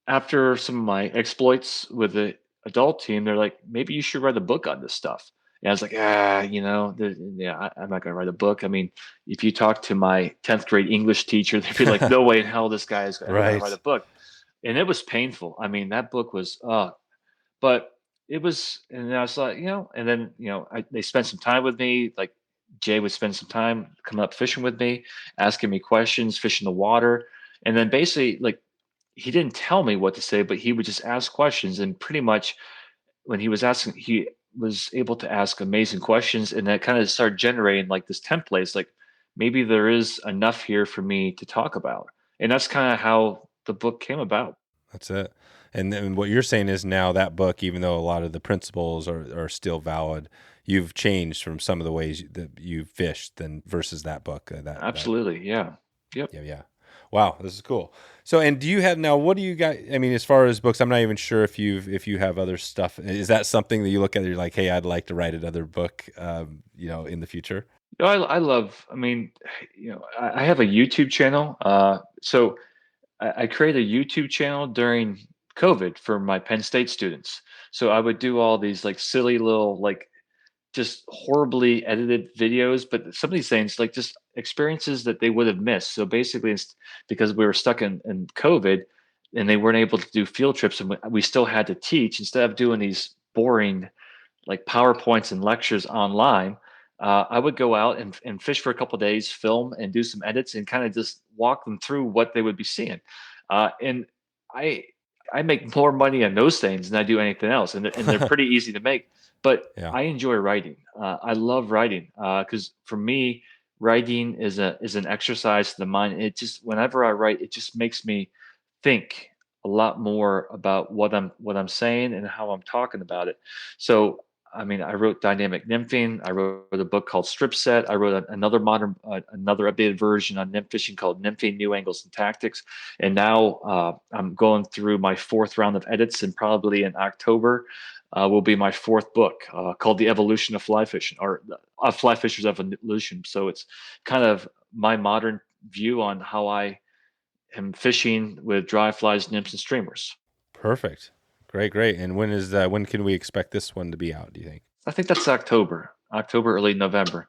after some of my exploits with the adult team, they're like, maybe you should write a book on this stuff. And I was like, I'm not going to write a book. I mean, if you talk to my 10th grade English teacher, they'd be like, no way in hell this guy is going to write a book. And it was painful. I mean, that book was, but it was, and I was like, and then, they spent some time with me. Like Jay would spend some time coming up fishing with me, asking me questions, fishing the water. And then basically, like, he didn't tell me what to say, but he would just ask questions. And pretty much when he was asking, he was able to ask amazing questions. And that kind of started generating like this template. It's like, maybe there is enough here for me to talk about. And that's kind of how the book came about. That's it. And then what you're saying is now that book, even though a lot of the principles are still valid, you've changed from some of the ways that you fished than versus that book. Absolutely. Yeah. Yep. Yeah. Wow, this is cool. So, and do you have now? What do you got? I mean, as far as books, I'm not even sure if you have other stuff. Is that something that you look at? And you're like, hey, I'd like to write another book, in the future. I love. I mean, I have a YouTube channel. So I created a YouTube channel during COVID for my Penn State students. So I would do all these like silly little like just horribly edited videos, but some of these things like just experiences that they would have missed. So basically, it's because we were stuck in COVID and they weren't able to do field trips and we still had to teach instead of doing these boring like PowerPoints and lectures online. I would go out and fish for a couple of days, film and do some edits and kind of just walk them through what they would be seeing. And I make more money on those things than I do anything else, and they're pretty easy to make. But Yeah. I enjoy writing. I love writing because for me, writing is an exercise to the mind. It just whenever I write, it just makes me think a lot more about what I'm saying and how I'm talking about it. So I mean, I wrote Dynamic Nymphing. I wrote a book called Strip Set. I wrote another another updated version on nymph fishing called Nymphing: New Angles and Tactics. And now I'm going through my fourth round of edits, and probably in October will be my fourth book called The Evolution of Fly Fishing, or Fly Fisher's Evolution. So it's kind of my modern view on how I am fishing with dry flies, nymphs, and streamers. Perfect. Great. And when can we expect this one to be out, do you think? I think that's October, early November.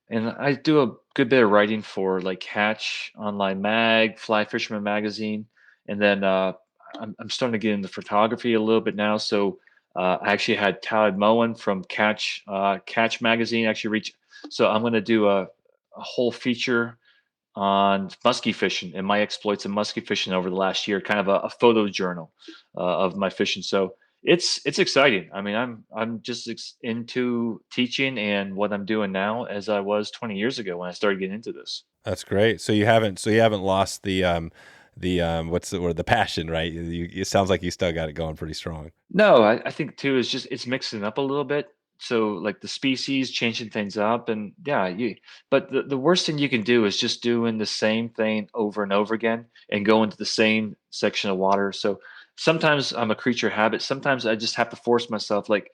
And I do a good bit of writing for like Hatch Online Mag, Fly Fisherman Magazine. And then I'm starting to get into photography a little bit now. So I actually had Todd Moen from Catch Magazine actually reach. So I'm going to do a whole feature on musky fishing and my exploits in musky fishing over the last year, kind of a photo journal of my fishing. So it's exciting. I mean, I'm just into teaching and what I'm doing now as I was 20 years ago when I started getting into this. That's great. So you haven't lost the passion, right? It sounds like you still got it going pretty strong. No, I think too is just it's mixing up a little bit. So like the species, changing things up, and yeah, but the worst thing you can do is just doing the same thing over and over again and go into the same section of water. So sometimes I'm a creature of habit. Sometimes I just have to force myself, like,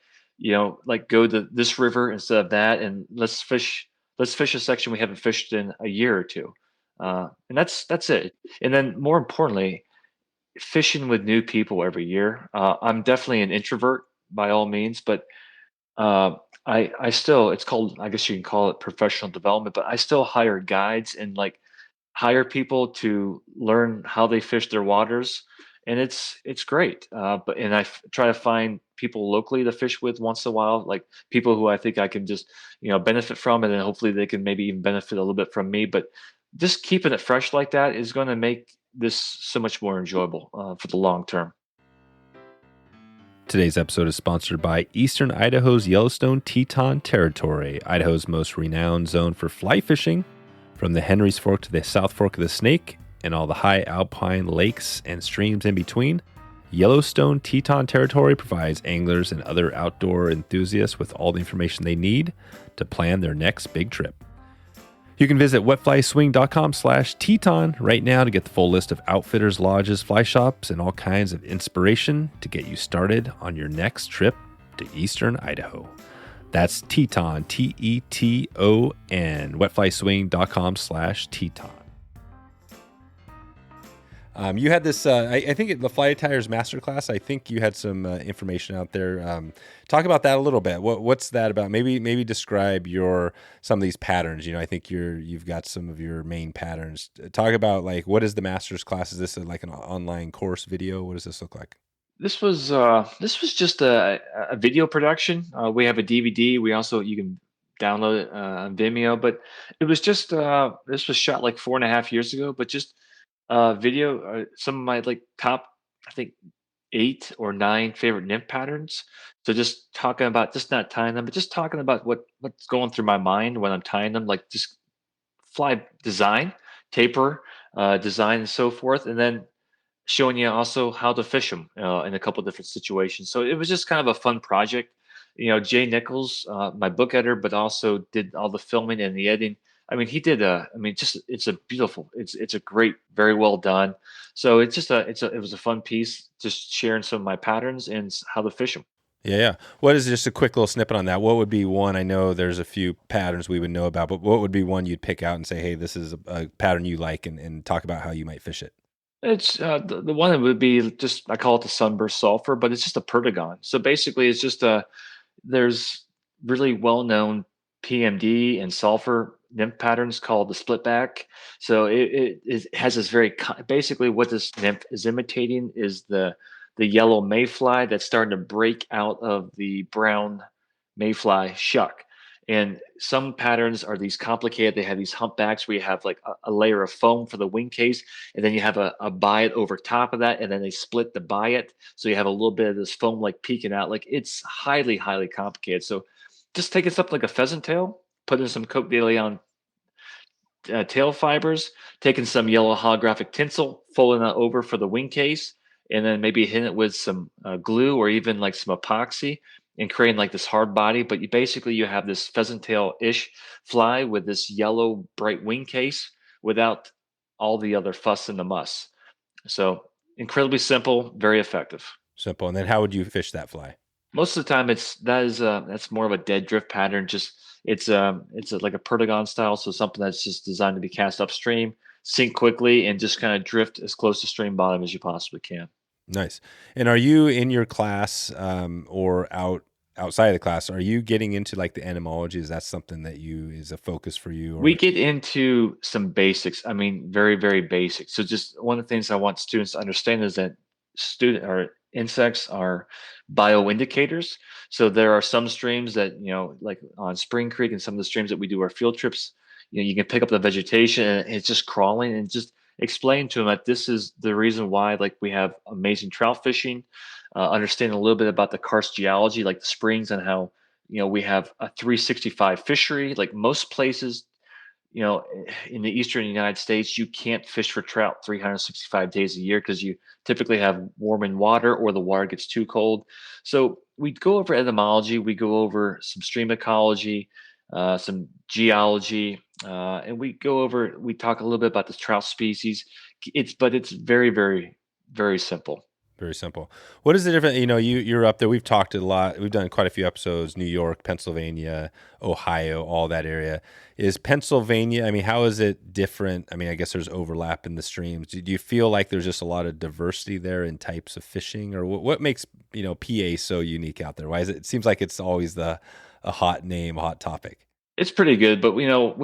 like go to this river instead of that, and let's fish a section we haven't fished in a year or two. And that's it. And then more importantly, fishing with new people every year. I'm definitely an introvert by all means, but uh, I still, it's called, I guess you can call it professional development, but I still hire guides and like hire people to learn how they fish their waters. And it's great. And try to find people locally to fish with once in a while, like people who I think I can just, benefit from, and then hopefully they can maybe even benefit a little bit from me. But just keeping it fresh like that is going to make this so much more enjoyable for the long term. Today's episode is sponsored by Eastern Idaho's Yellowstone Teton Territory, Idaho's most renowned zone for fly fishing, from the Henry's Fork to the South Fork of the Snake and all the high alpine lakes and streams in between. Yellowstone Teton Territory provides anglers and other outdoor enthusiasts with all the information they need to plan their next big trip. You can visit wetflyswing.com/Teton right now to get the full list of outfitters, lodges, fly shops, and all kinds of inspiration to get you started on your next trip to Eastern Idaho. That's Teton, Teton, wetflyswing.com/Teton. You had this, I think the Fly Tires Masterclass, I think you had some information out there. Talk about that a little bit. What's that about? Maybe describe some of these patterns. I think you've got some of your main patterns. Talk about like, what is the Master's class? Is this like an online course video? What does this look like? This was just a video production. We have a DVD. You can download it on Vimeo, but it was just this was shot like 4.5 years ago, but just video, some of my like top, I think 8 or 9 favorite nymph patterns. So just talking about, just not tying them, but just talking about what's going through my mind when I'm tying them, like just fly design, taper design, and so forth, and then showing you also how to fish them in a couple different situations. So it was just kind of a fun project. Jay Nichols, my book editor, but also did all the filming and the editing. I mean, he did it's a beautiful, it's a great, very well done. So it's just it was a fun piece, just sharing some of my patterns and how to fish them. Yeah. What is just a quick little snippet on that? What would be one? I know there's a few patterns we would know about, but what would be one you'd pick out and say, hey, this is a pattern you like, and talk about how you might fish it? It's the one that would be just, I call it the Sunburst Sulfur, but it's just a perdigon. So basically, it's just there's really well-known PMD and sulfur nymph patterns called the splitback. So it has this basically what this nymph is imitating is the yellow mayfly that's starting to break out of the brown mayfly shuck. And some patterns are these complicated. They have these humpbacks where you have like a layer of foam for the wing case, and then you have a biot over top of that, and then they split the biot. So you have a little bit of this foam like peeking out. Like it's highly, highly complicated. So just taking something like a pheasant tail, putting some Coke de Leon tail fibers, taking some yellow holographic tinsel, folding that over for the wing case, and then maybe hitting it with some glue or even like some epoxy and creating like this hard body. But you have this pheasant tail-ish fly with this yellow bright wing case without all the other fuss and the muss. So incredibly simple, very effective. Simple. And then how would you fish that fly? Most of the time that's more of a dead drift pattern. Just it's like a perdigon style. So something that's just designed to be cast upstream, sink quickly, and just kind of drift as close to stream bottom as you possibly can. Nice. And are you in your class or outside of the class, are you getting into like the entomology? Is that something that is a focus for you? Or? We get into some basics. I mean, very, very basic. So just one of the things I want students to understand is that insects are bioindicators. So there are some streams that, like on Spring Creek and some of the streams that we do our field trips, you can pick up the vegetation and it's just crawling, and just explain to them that this is the reason why, like, we have amazing trout fishing, understanding a little bit about the karst geology, like the springs, and how, we have a 365 fishery. Like most places, in the eastern United States, you can't fish for trout 365 days a year because you typically have warming water or the water gets too cold. So we go over etymology, we go over some stream ecology, some geology, and we talk a little bit about the trout species. But it's very, very, very simple. Very simple. What is the difference? You're up there. We've talked a lot. We've done quite a few episodes, New York, Pennsylvania, Ohio, all that area. Is Pennsylvania, I mean, how is it different? I mean, I guess there's overlap in the streams. Do you feel like there's just a lot of diversity there in types of fishing, or what makes, PA so unique out there? Why is it seems like it's always a hot name, a hot topic? It's pretty good, but we don't.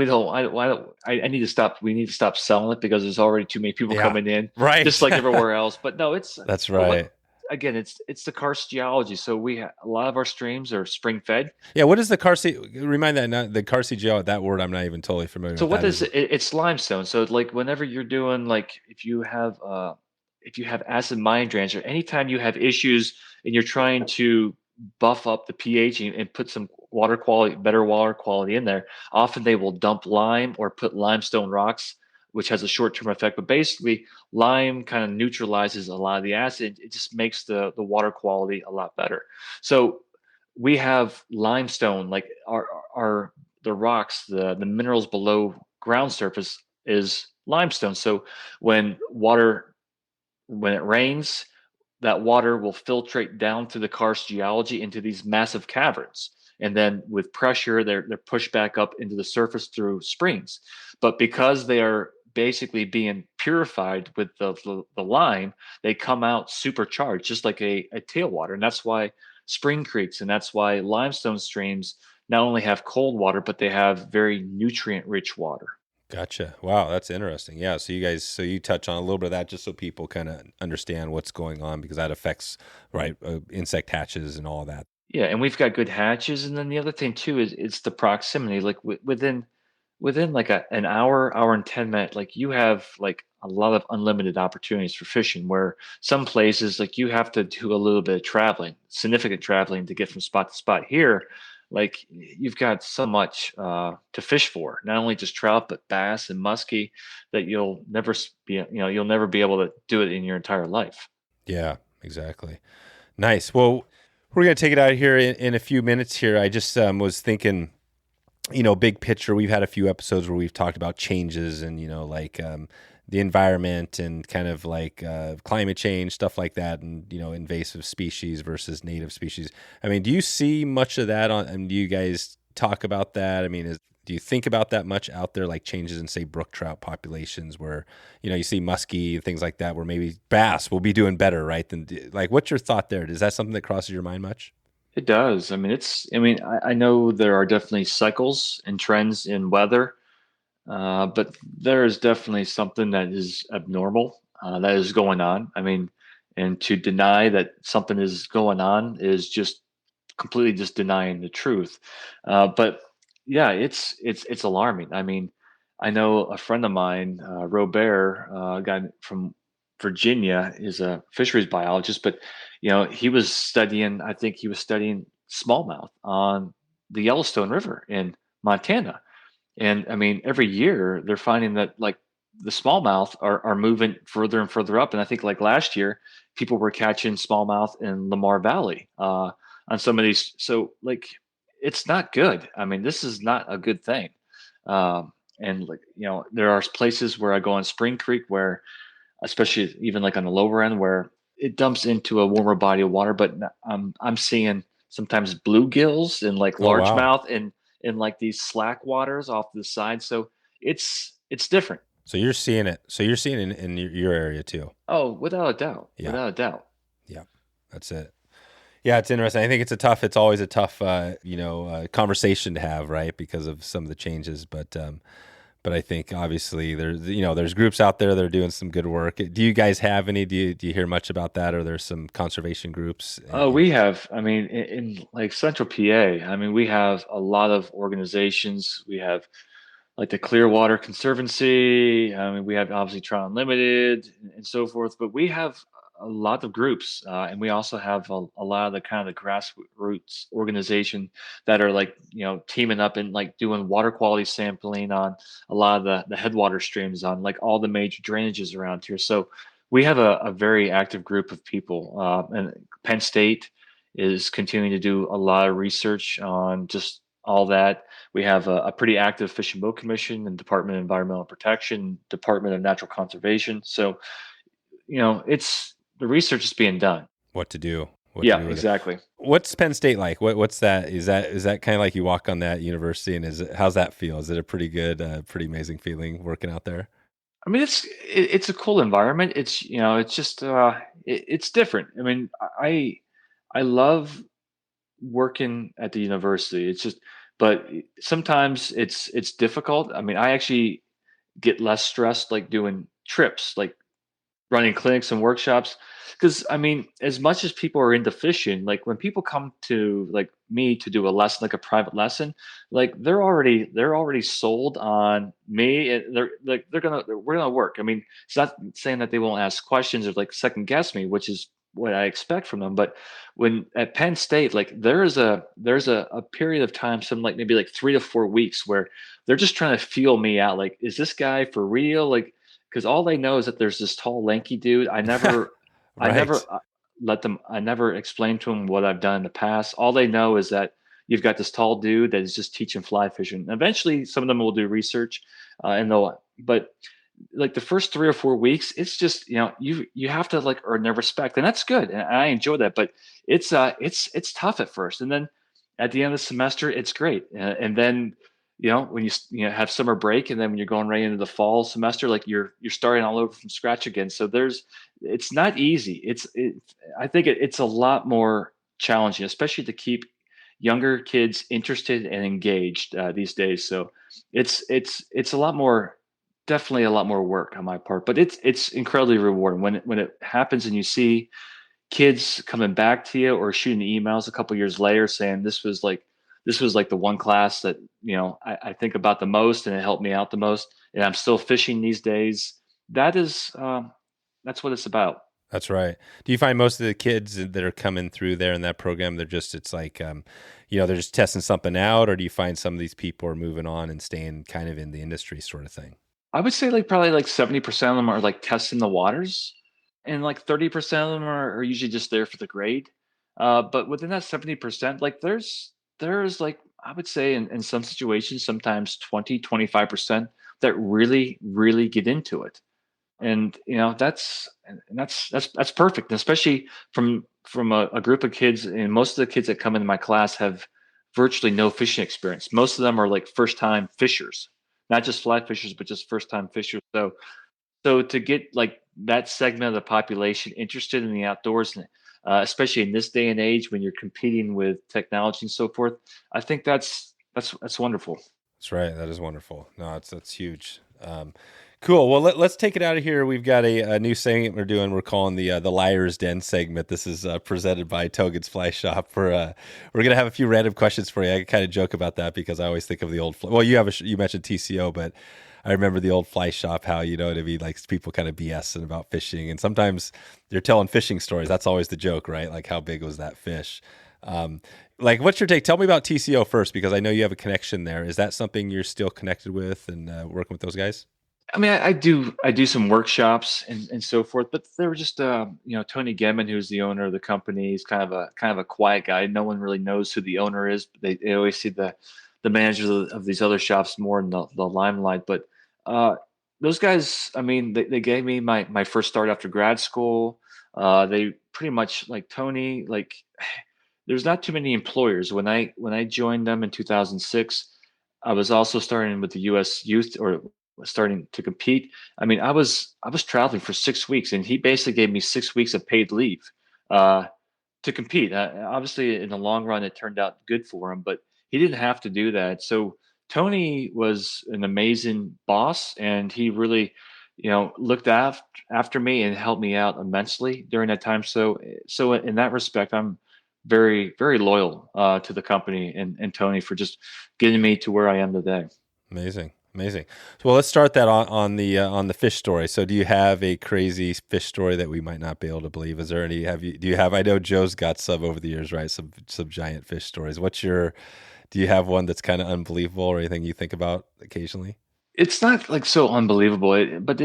I need to stop. We need to stop selling it because there's already too many people coming in, right? Just like everywhere else. But no, that's right. Again, it's the karst geology. So a lot of our streams are spring fed. Yeah. What is the karst? Remind that the karst geology. That word I'm not even totally familiar. So with. What is it? It's limestone. So like whenever you're doing, like, if you have acid mine drains, or anytime you have issues and you're trying to buff up the pH and put some better water quality in there, often they will dump lime or put limestone rocks, which has a short-term effect. But basically, lime kind of neutralizes a lot of the acid. It just makes the water quality a lot better. So we have limestone, like the rocks, the minerals below ground surface is limestone. So when it rains, that water will filtrate down through the karst geology into these massive caverns. And then with pressure, they're pushed back up into the surface through springs. But because they are basically being purified with the lime, they come out supercharged, just like a tailwater. And that's why spring creeks, and that's why limestone streams not only have cold water, but they have very nutrient-rich water. Gotcha. Wow, that's interesting. Yeah, so you touch on a little bit of that just so people kind of understand what's going on, because that affects, right, insect hatches and all that. Yeah, and we've got good hatches, and then the other thing too is it's the proximity. Like within like an hour and 10 minutes, like you have like a lot of unlimited opportunities for fishing. Where some places, like, you have to do a little bit of traveling, significant traveling, to get from spot to spot. Here, like you've got so much to fish for, not only just trout, but bass and musky that you'll never you'll never be able to do it in your entire life. Yeah, exactly. Nice. Well, we're going to take it out of here in a few minutes here. I just was thinking, big picture. We've had a few episodes where we've talked about changes and, the environment and kind of like climate change, stuff like that, and, invasive species versus native species. I mean, do you see much of that and do you guys talk about that? I mean, do you think about that much out there, like changes in, say, brook trout populations where, you see musky and things like that, where maybe bass will be doing better, right? Like, what's your thought there? Is that something that crosses your mind much? It does. I mean, I know there are definitely cycles and trends in weather, but there is definitely something that is abnormal that is going on. I mean, and to deny that something is going on is just completely just denying the truth. But yeah, it's alarming. I mean, I know a friend of mine, Robert, a guy from Virginia, is a fisheries biologist, but he was studying. I think he was studying smallmouth on the Yellowstone River in Montana. And I mean, every year they're finding that like the smallmouth are moving further and further up. And I think like last year, people were catching smallmouth in Lamar Valley on some of these. So like, it's not good. I mean, this is not a good thing. And like, there are places where I go on Spring Creek where, especially even like on the lower end, where it dumps into a warmer body of water, but I'm seeing sometimes bluegills and like Oh, wow. largemouth in like these slack waters off to the side. So it's different. So you're seeing it. So you're seeing it in your area too. Oh, without a doubt. Yeah. Without a doubt. Yeah, that's it. Yeah, it's interesting. I think it's always a tough, conversation to have, right? Because of some of the changes. But I think obviously there's groups out there that are doing some good work. Do you guys have any? Do you hear much about that? Or there's some conservation groups? Oh, we have. I mean, in like Central PA, I mean, we have a lot of organizations. We have like the Clearwater Conservancy. I mean, we have obviously Trout Unlimited and so forth, but we have a lot of groups, and we also have a lot of the kind of the grassroots organization that are like teaming up and like doing water quality sampling on a lot of the headwater streams on like all the major drainages around here. So we have a very active group of people, and Penn State is continuing to do a lot of research on just all that. We have a pretty active Fish and Boat Commission and Department of Environmental Protection, Department of Natural Conservation. So, it's the research is being done. What to do? Yeah, exactly. What's Penn State like? What's that? Is that kind of like you walk on that university, and how's that feel? Is it a pretty good, pretty amazing feeling working out there? I mean, it's a cool environment. It's it's just it's different. I mean, I love working at the university. It's just, but sometimes it's difficult. I mean, I actually get less stressed like doing trips, like running clinics and workshops. Because I mean, as much as people are into fishing, like when people come to like me to do a lesson, like a private lesson, like they're already sold on me, and we're gonna work. I mean, it's not saying that they won't ask questions or like second guess me, which is what I expect from them. But when at Penn State, like there's a period of time, some like maybe like 3 to 4 weeks, where they're just trying to feel me out. Like, is this guy for real? Like, because all they know is that there's this tall, lanky dude. I never I never explained to them what I've done in the past. All they know is that you've got this tall dude that is just teaching fly fishing. And eventually, some of them will do research, but like the first 3 or 4 weeks, it's just you have to like earn their respect, and that's good, and I enjoy that. But it's tough at first, and then at the end of the semester, it's great, and then when you have summer break, and then when you're going right into the fall semester, like you're starting all over from scratch again. So it's not easy. I think it's a lot more challenging, especially to keep younger kids interested and engaged these days. So it's a lot more, definitely a lot more work on my part, but it's incredibly rewarding when it happens and you see kids coming back to you or shooting emails a couple years later saying this was like the one class that I think about the most, and it helped me out the most, and I'm still fishing these days. That's what it's about. That's right. Do you find most of the kids that are coming through there in that program, it's like, they're just testing something out, or do you find some of these people are moving on and staying kind of in the industry sort of thing? I would say like probably like 70% of them are like testing the waters, and like 30% of them are usually just there for the grade. But within that 70%, like there's like I would say in some situations, sometimes 20-25% that really, really get into it. And that's perfect, and especially from a group of kids. And most of the kids that come into my class have virtually no fishing experience. Most of them are like first time fishers, not just fly fishers, but just first time fishers. So to get like that segment of the population interested in the outdoors, especially in this day and age when you're competing with technology and so forth, I think that's wonderful. That's right. That is wonderful. No, that's huge. Cool. Well, let's take it out of here. We've got a new segment we're doing. We're calling the Liar's Den segment. This is presented by Togens Fly Shop. We're gonna have a few random questions for you. I kind of joke about that because I always think of the old. Well, you mentioned TCO, but I remember the old fly shop. How like people kind of BSing about fishing, and sometimes they're telling fishing stories. That's always the joke, right? Like how big was that fish? Like, what's your take? Tell me about TCO first, because I know you have a connection there. Is that something you're still connected with and working with those guys? I mean, I do some workshops and so forth, but they were just Tony Gemman, who's the owner of the company. He's kind of a quiet guy. No one really knows who the owner is. But they always see the managers of these other shops more in the limelight. But those guys, I mean, they gave me my first start after grad school. They pretty much like Tony. Like, there's not too many employers. When I joined them in 2006, I was also starting with the U.S. Youth, or was starting to compete. I mean, I was traveling for 6 weeks, and he basically gave me 6 weeks of paid leave to compete. Obviously, in the long run, it turned out good for him, but he didn't have to do that. So Tony was an amazing boss, and he really, looked after me and helped me out immensely during that time. So in that respect, I'm very, very loyal to the company and Tony for just getting me to where I am today. Amazing. Amazing. So, well, let's start that on the fish story. So, do you have a crazy fish story that we might not be able to believe? Is there any? Do you have? I know Joe's got some over the years, right? Some giant fish stories. Do you have one that's kind of unbelievable, or anything you think about occasionally? It's not like so unbelievable, but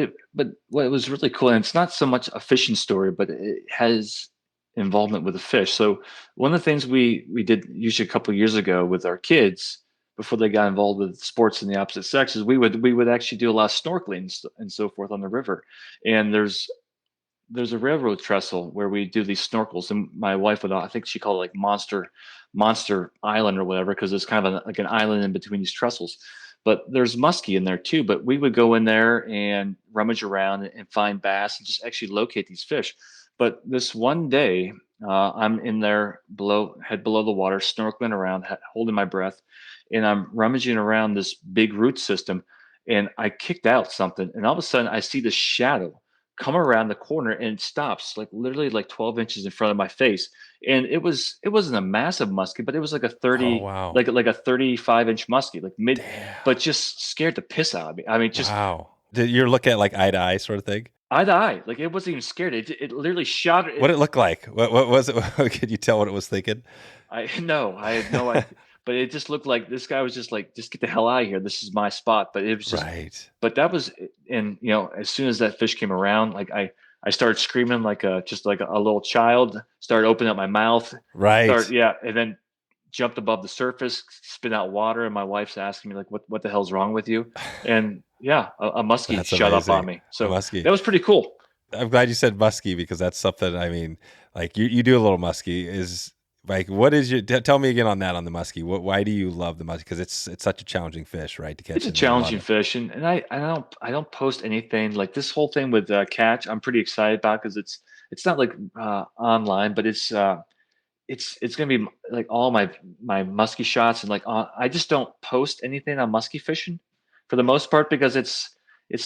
what was really cool, and it's not so much a fishing story, but it has involvement with the fish. So one of the things we did usually a couple of years ago with our kids before they got involved with sports in the opposite sexes, we would actually do a lot of snorkeling and so forth on the river. And there's a railroad trestle where we do these snorkels, and my wife would, I think she called it like Monster Island or whatever, because it's kind of like an island in between these trestles. But there's muskie in there too. But we would go in there and rummage around and find bass and just actually locate these fish. But this one day, I'm in there head below the water, snorkeling around, holding my breath, and I'm rummaging around this big root system, and I kicked out something, and all of a sudden I see this shadow come around the corner, and it stops like literally like 12 inches in front of my face. And it wasn't a massive muskie, but it was like a Oh 30, wow! like a 35-inch muskie, like mid, Damn! but just scared the piss out of me. I mean, just Wow! Did you're looking at like eye to eye sort of thing? eye to eye, like it wasn't even scared. It literally shot What it. did it look like? What was it? Could you tell what it was thinking? I no, I had no idea. But it just looked like this guy was just like, just get the hell out of here. This is my spot. But it was just, Right. but that was, and as soon as that fish came around, like I started screaming like just like a little child, started opening up my mouth, Right. yeah, and then jumped above the surface, spit out water. And my wife's asking me like, what the hell's wrong with you? And yeah, a muskie That's shut up on amazing. me. A So muskie. that was pretty cool. I'm glad you said muskie, because that's something. I mean, like you do a little muskie. Is like, what is your? Tell me again on that, on the muskie. Why do you love the muskie? Because it's such a challenging fish, right, to catch. It's a And I love challenging it. fish, and I don't post anything like this whole thing with catch. I'm pretty excited about, because it's not like online, but it's gonna be like all my musky shots, and like I just don't post anything on musky fishing for the most part, because it's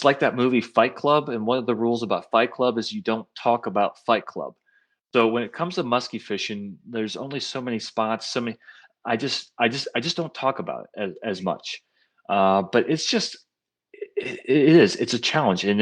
like that movie Fight Club, and one of the rules about Fight Club is you don't talk about Fight Club. So when it comes to musky fishing, there's only so many spots, so many. I just don't talk about it as much. But it's just it's a challenge, and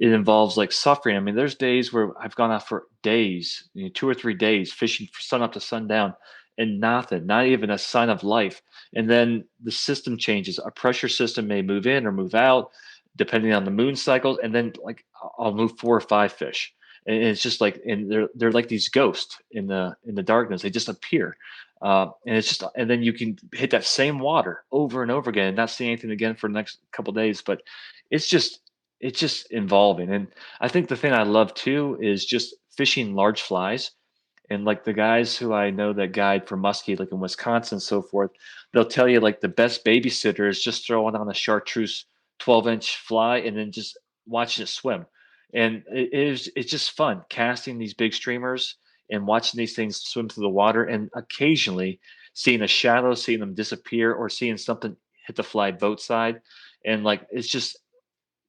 it involves like suffering. I mean, there's days where I've gone out for days, 2 or 3 days fishing from sun up to sundown, and nothing, not even a sign of life. And then the system changes. A pressure system may move in or move out depending on the moon cycles. And then like I'll move 4 or 5 fish. And it's just like, and they're like these ghosts in the darkness. They just appear. And it's just, and then you can hit that same water over and over again and not see anything again for the next couple of days. But it's just involving. And I think the thing I love too is just fishing large flies. And like the guys who I know that guide for muskie, like in Wisconsin and so forth, they'll tell you like the best babysitter is just throwing on a chartreuse 12-inch fly and then just watching it swim. And it's just fun casting these big streamers and watching these things swim through the water, and occasionally seeing a shadow, seeing them disappear, or seeing something hit the fly boat side. And like, it's just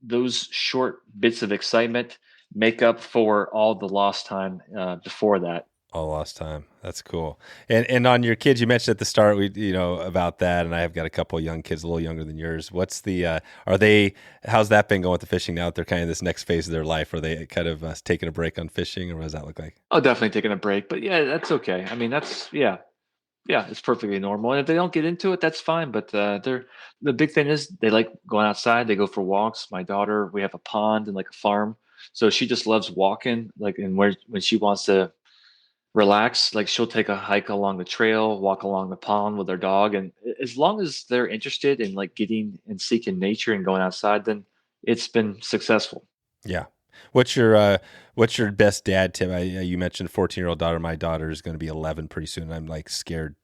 those short bits of excitement make up for all the lost time before that. All lost time. That's cool. And on your kids, you mentioned at the start, about that. And I have got a couple of young kids, a little younger than yours. What's how's that been going with the fishing now that they're kind of this next phase of their life? Are they kind of taking a break on fishing, or what does that look like? Oh, definitely taking a break, but yeah, that's okay. I mean, yeah, it's perfectly normal. And if they don't get into it, that's fine. But the big thing is they like going outside. They go for walks. My daughter, we have a pond and like a farm. So she just loves walking, like, and when she wants to relax, like she'll take a hike along the trail, walk along the pond with her dog. And as long as they're interested in like getting and seeking nature and going outside, then it's been successful. Yeah. What's your best dad tip? You mentioned 14-year-old daughter. My daughter is going to be 11 pretty soon. I'm like scared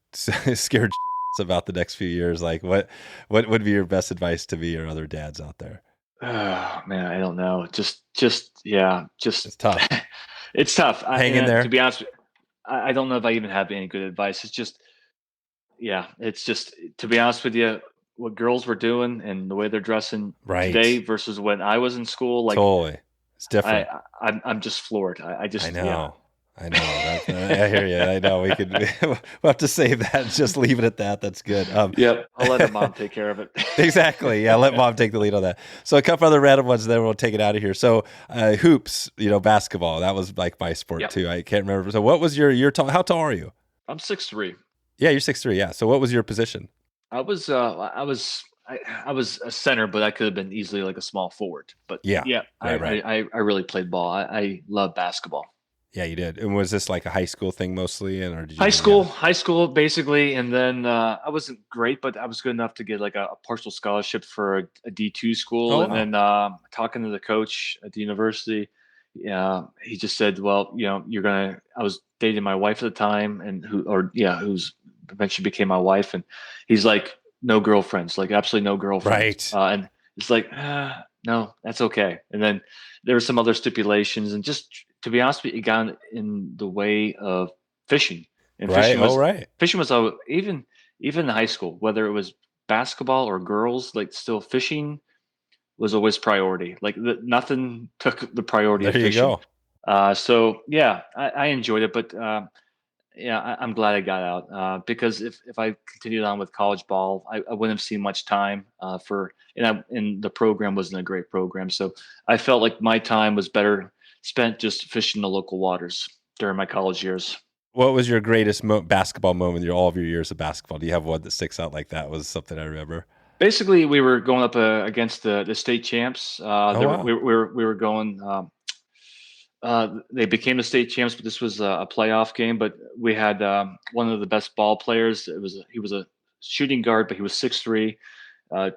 about the next few years. Like what would be your best advice to me or other dads out there? Oh man, I don't know. Just It's tough. It's tough. Hang in there. To be honest, I don't know if I even have any good advice. It's just, to be honest with you, what girls were doing and the way they're dressing today versus when I was in school, like totally, it's different. I'm just floored. I know. Yeah. I know. I hear you. I know. We'll have to save that and just leave it at that. That's good. Yep. I'll let her mom take care of it. Exactly. Yeah. Let mom take the lead on that. So a couple other random ones, then we'll take it out of here. So hoops, basketball, that was like my sport too. I can't remember. So what was your tall? How tall are you? I'm 6'3". Yeah. You're 6'3". Yeah. So what was your position? I was a center, but I could have been easily like a small forward. But I really played ball. I love basketball. Yeah, you did. And was this like a high school thing mostly, or did you high school basically? And then I wasn't great, but I was good enough to get like a partial scholarship for a D2 school. Oh, and then talking to the coach at the university, he just said, "Well, I was dating my wife at the time, and who's eventually became my wife, and he's like, no girlfriends, like absolutely no girlfriends." Right. And it's like, no, that's okay. And then there were some other stipulations, and just to be honest with you, it got in the way of fishing. And fishing was even in high school, whether it was basketball or girls, like still fishing was always priority. Like nothing took the priority of fishing. There you go. So yeah, I enjoyed it, but I'm glad I got out because if I continued on with college ball, I wouldn't have seen much time and the program wasn't a great program. So I felt like my time was better spent just fishing the local waters during my college years. What was your greatest basketball moment in all of your years of basketball? Do you have one that sticks out like that? Was something I remember? Basically, we were going up against the state champs. Wow. We were going. They became the state champs, but this was a playoff game. But we had one of the best ball players. He was a shooting guard, but he was 6'3".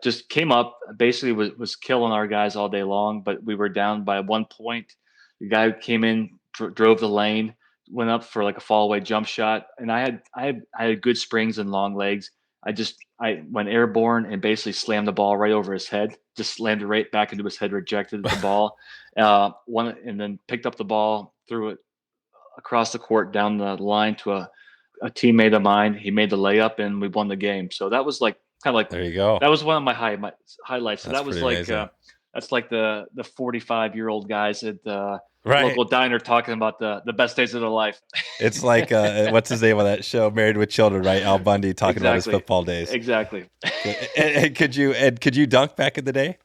Just came up, basically was killing our guys all day long. But we were down by 1 point. The guy came in, drove the lane, went up for like a fall away jump shot, and I had good springs and long legs. I went airborne and basically slammed the ball right over his head. Just slammed it right back into his head, rejected the ball, and then picked up the ball, threw it across the court down the line to a teammate of mine. He made the layup, and we won the game. So that was like kind of like, there you go. That was one of my highlights. So That's that was pretty like amazing. that's like the 45-year-old guys at the Right. local diner talking about the best days of their life. It's like what's his name on that show, Married with Children, right? Al Bundy talking about his football days. Exactly. And could you dunk back in the day?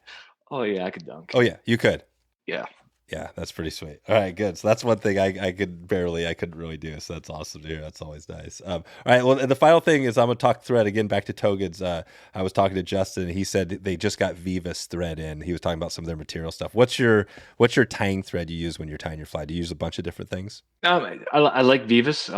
Oh yeah, I could dunk. Oh yeah, you could. Yeah. Yeah, that's pretty sweet. All right, good. So that's one thing I couldn't really do. So that's awesome to hear. That's always nice. All right. Well, and the final thing is I'm gonna talk thread again back to Togens. I was talking to Justin, and he said they just got Vivas thread in. He was talking about some of their material stuff. What's your tying thread you use when you're tying your fly? Do you use a bunch of different things? I like Vivas. And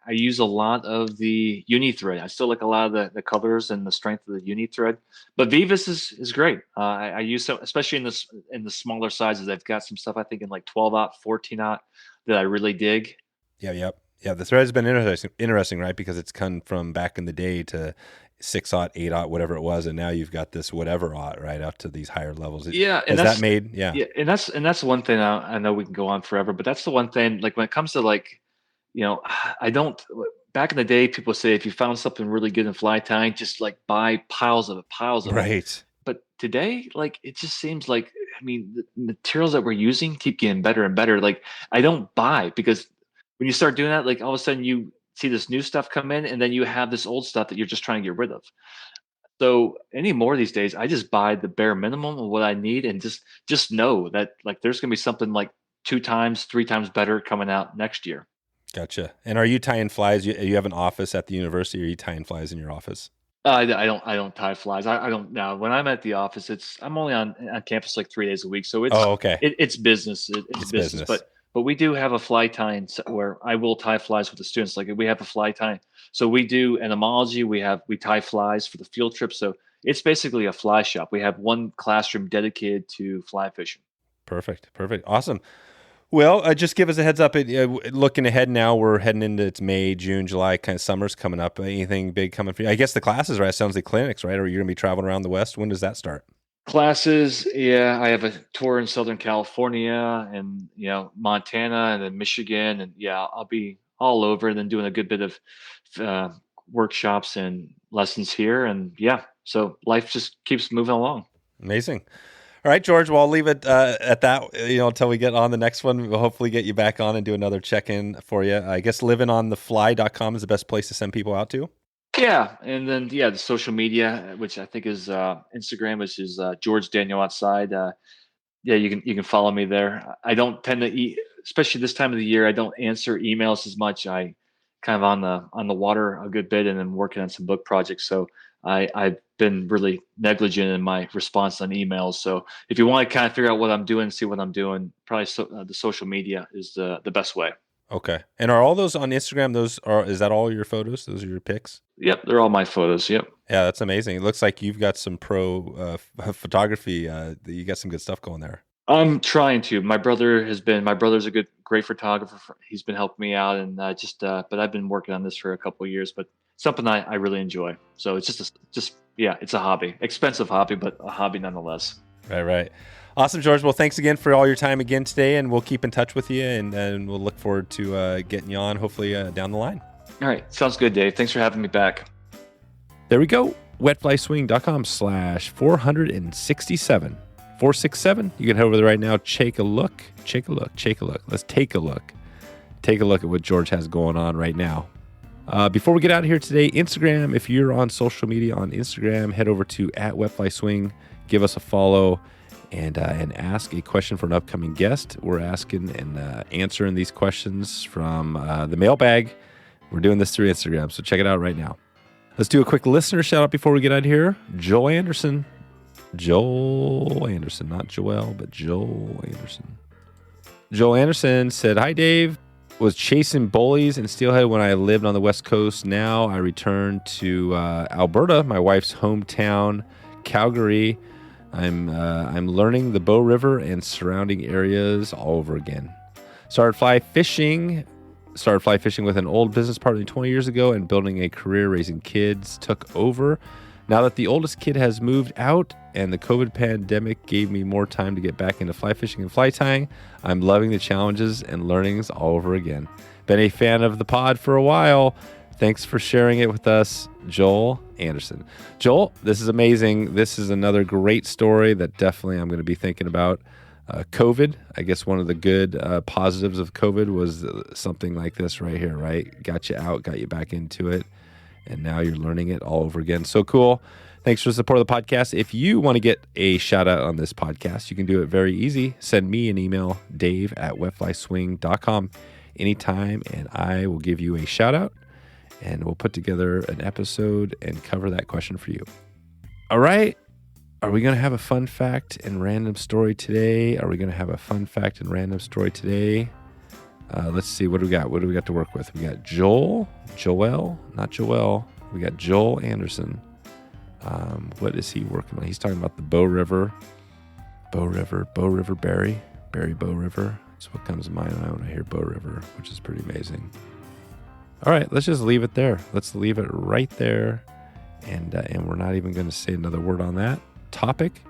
I use a lot of the uni thread. I still like a lot of the colors and the strength of the uni thread, but Vivas is great. I use some, especially in the smaller sizes. They've got some stuff I think in like 12-aught, 14-aught that I really dig. Yeah. The thread has been interesting, right? Because it's come from back in the day to 6-aught, 8-aught, whatever it was, and now you've got this whatever-aught, right, up to these higher levels. Yeah, and that's made. Yeah, and that's one thing. I know we can go on forever, but that's the one thing. Like when it comes to like, I don't. Back in the day, people say if you found something really good in fly tying, just like buy piles of it. Right. But today, like it just seems like, I mean, the materials that we're using keep getting better and better. Like I don't buy, because when you start doing that, like all of a sudden you see this new stuff come in, and then you have this old stuff that you're just trying to get rid of. So anymore these days, I just buy the bare minimum of what I need, and just know that like there's gonna be something like 2 times, 3 times better coming out next year. Gotcha. And are you tying flies? You have an office at the university, or are you tying flies in your office? I don't tie flies. I don't now. When I'm at the office, I'm only on campus like 3 days a week, so it's okay. It's business. It's business. But we do have a fly tying where I will tie flies with the students. Like we have a fly tying, so we do entomology. We tie flies for the field trip. So it's basically a fly shop. We have one classroom dedicated to fly fishing. Perfect. Awesome. Well, just give us a heads up. Looking ahead now, we're heading into it's May, June, July, kind of summer's coming up. Anything big coming for you? I guess the classes, right? It sounds like clinics, right? Or you're going to be traveling around the West. When does that start? Classes, yeah. I have a tour in Southern California and Montana and then Michigan, and I'll be all over, and then doing a good bit of workshops and lessons here, and so life just keeps moving along. Amazing. All right, George, well, I'll leave it at that, until we get on the next one. We'll hopefully get you back on and do another check-in for you. I guess livingonthefly.com is the best place to send people out to. Yeah, and then the social media, which I think is Instagram, which is George Daniel Outside. You can follow me there. I don't tend to especially this time of the year, I don't answer emails as much. I kind of on the water a good bit, and then working on some book projects. So I've been really negligent in my response on emails. So if you want to kind of figure out what I'm doing, see what I'm doing, probably the social media is the best way. Okay. And are all those on Instagram? Is that all your photos? Those are your pics? Yep, they're all my photos. Yep. Yeah, that's amazing. It looks like you've got some pro photography. You got some good stuff going there. I'm trying to. My brother's a great photographer. He's been helping me out, and but I've been working on this for a couple of years. But something I really enjoy. So it's it's a hobby, expensive hobby, but a hobby nonetheless. Right. Awesome, George. Well, thanks again for all your time again today, and we'll keep in touch with you, and we'll look forward to getting you on, hopefully down the line. All right. Sounds good, Dave. Thanks for having me back. There we go. wetflyswing.com/467. 467. You can head over there right now. Take a look. Let's take a look. Take a look at what George has going on right now. Before we get out of here today, Instagram, if you're on social media on Instagram, head over to @wetflyswing, give us a follow, and ask a question for an upcoming guest. We're asking and answering these questions from the mailbag. We're doing this through Instagram, so check it out right now. Let's do a quick listener shout out before we get out of here. Joel Anderson, not Joel, but Joel Anderson. Joel Anderson said, "Hi, Dave. Was chasing bullies in steelhead when I lived on the West Coast. Now I returned to Alberta, my wife's hometown, Calgary. I'm learning the Bow River and surrounding areas all over again. Started fly fishing with an old business partner 20 years ago, and building a career raising kids took over. Now that the oldest kid has moved out and the COVID pandemic gave me more time to get back into fly fishing and fly tying, I'm loving the challenges and learnings all over again. Been a fan of the pod for a while. Thanks for sharing it with us, Joel Anderson." Joel, this is amazing. This is another great story that definitely I'm going to be thinking about. COVID, I guess one of the good positives of COVID was something like this right here, right? Got you out, got you back into it, and now you're learning it all over again. So cool. Thanks for the support of the podcast. If you want to get a shout out on this podcast, you can do it very easy. Send me an email, dave@wetflyswing.com anytime, and I will give you a shout out, and we'll put together an episode and cover that question for you. All right. Are we going to have a fun fact and random story today? Let's see. What do we got? What do we got to work with? We got Joel, not Joel. We got Joel Anderson. What is he working on? He's talking about the Bow River Berry Bow River. That's what comes to mind when I hear Bow River, which is pretty amazing. All right, let's just leave it there. Let's leave it right there. And we're not even going to say another word on that topic.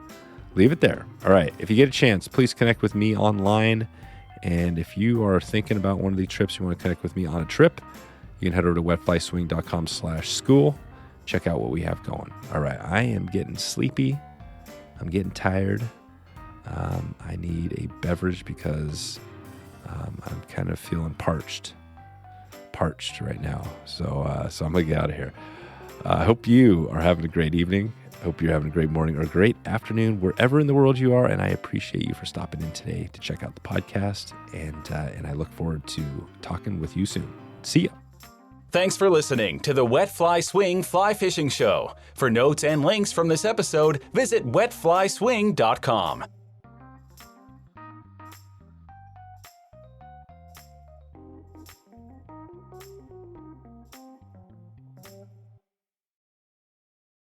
Leave it there. All right, if you get a chance, please connect with me online. And if you are thinking about one of these trips, you want to connect with me on a trip, you can head over to wetflyswing.com/school. Check out what we have going. All right, I am getting sleepy. I'm getting tired. I need a beverage because I'm kind of feeling parched right now. So I'm going to get out of here. I hope you are having a great evening. I hope you're having a great morning or a great afternoon, wherever in the world you are. And I appreciate you for stopping in today to check out the podcast. And I look forward to talking with you soon. See ya. Thanks for listening to the Wet Fly Swing Fly Fishing Show. For notes and links from this episode, visit wetflyswing.com.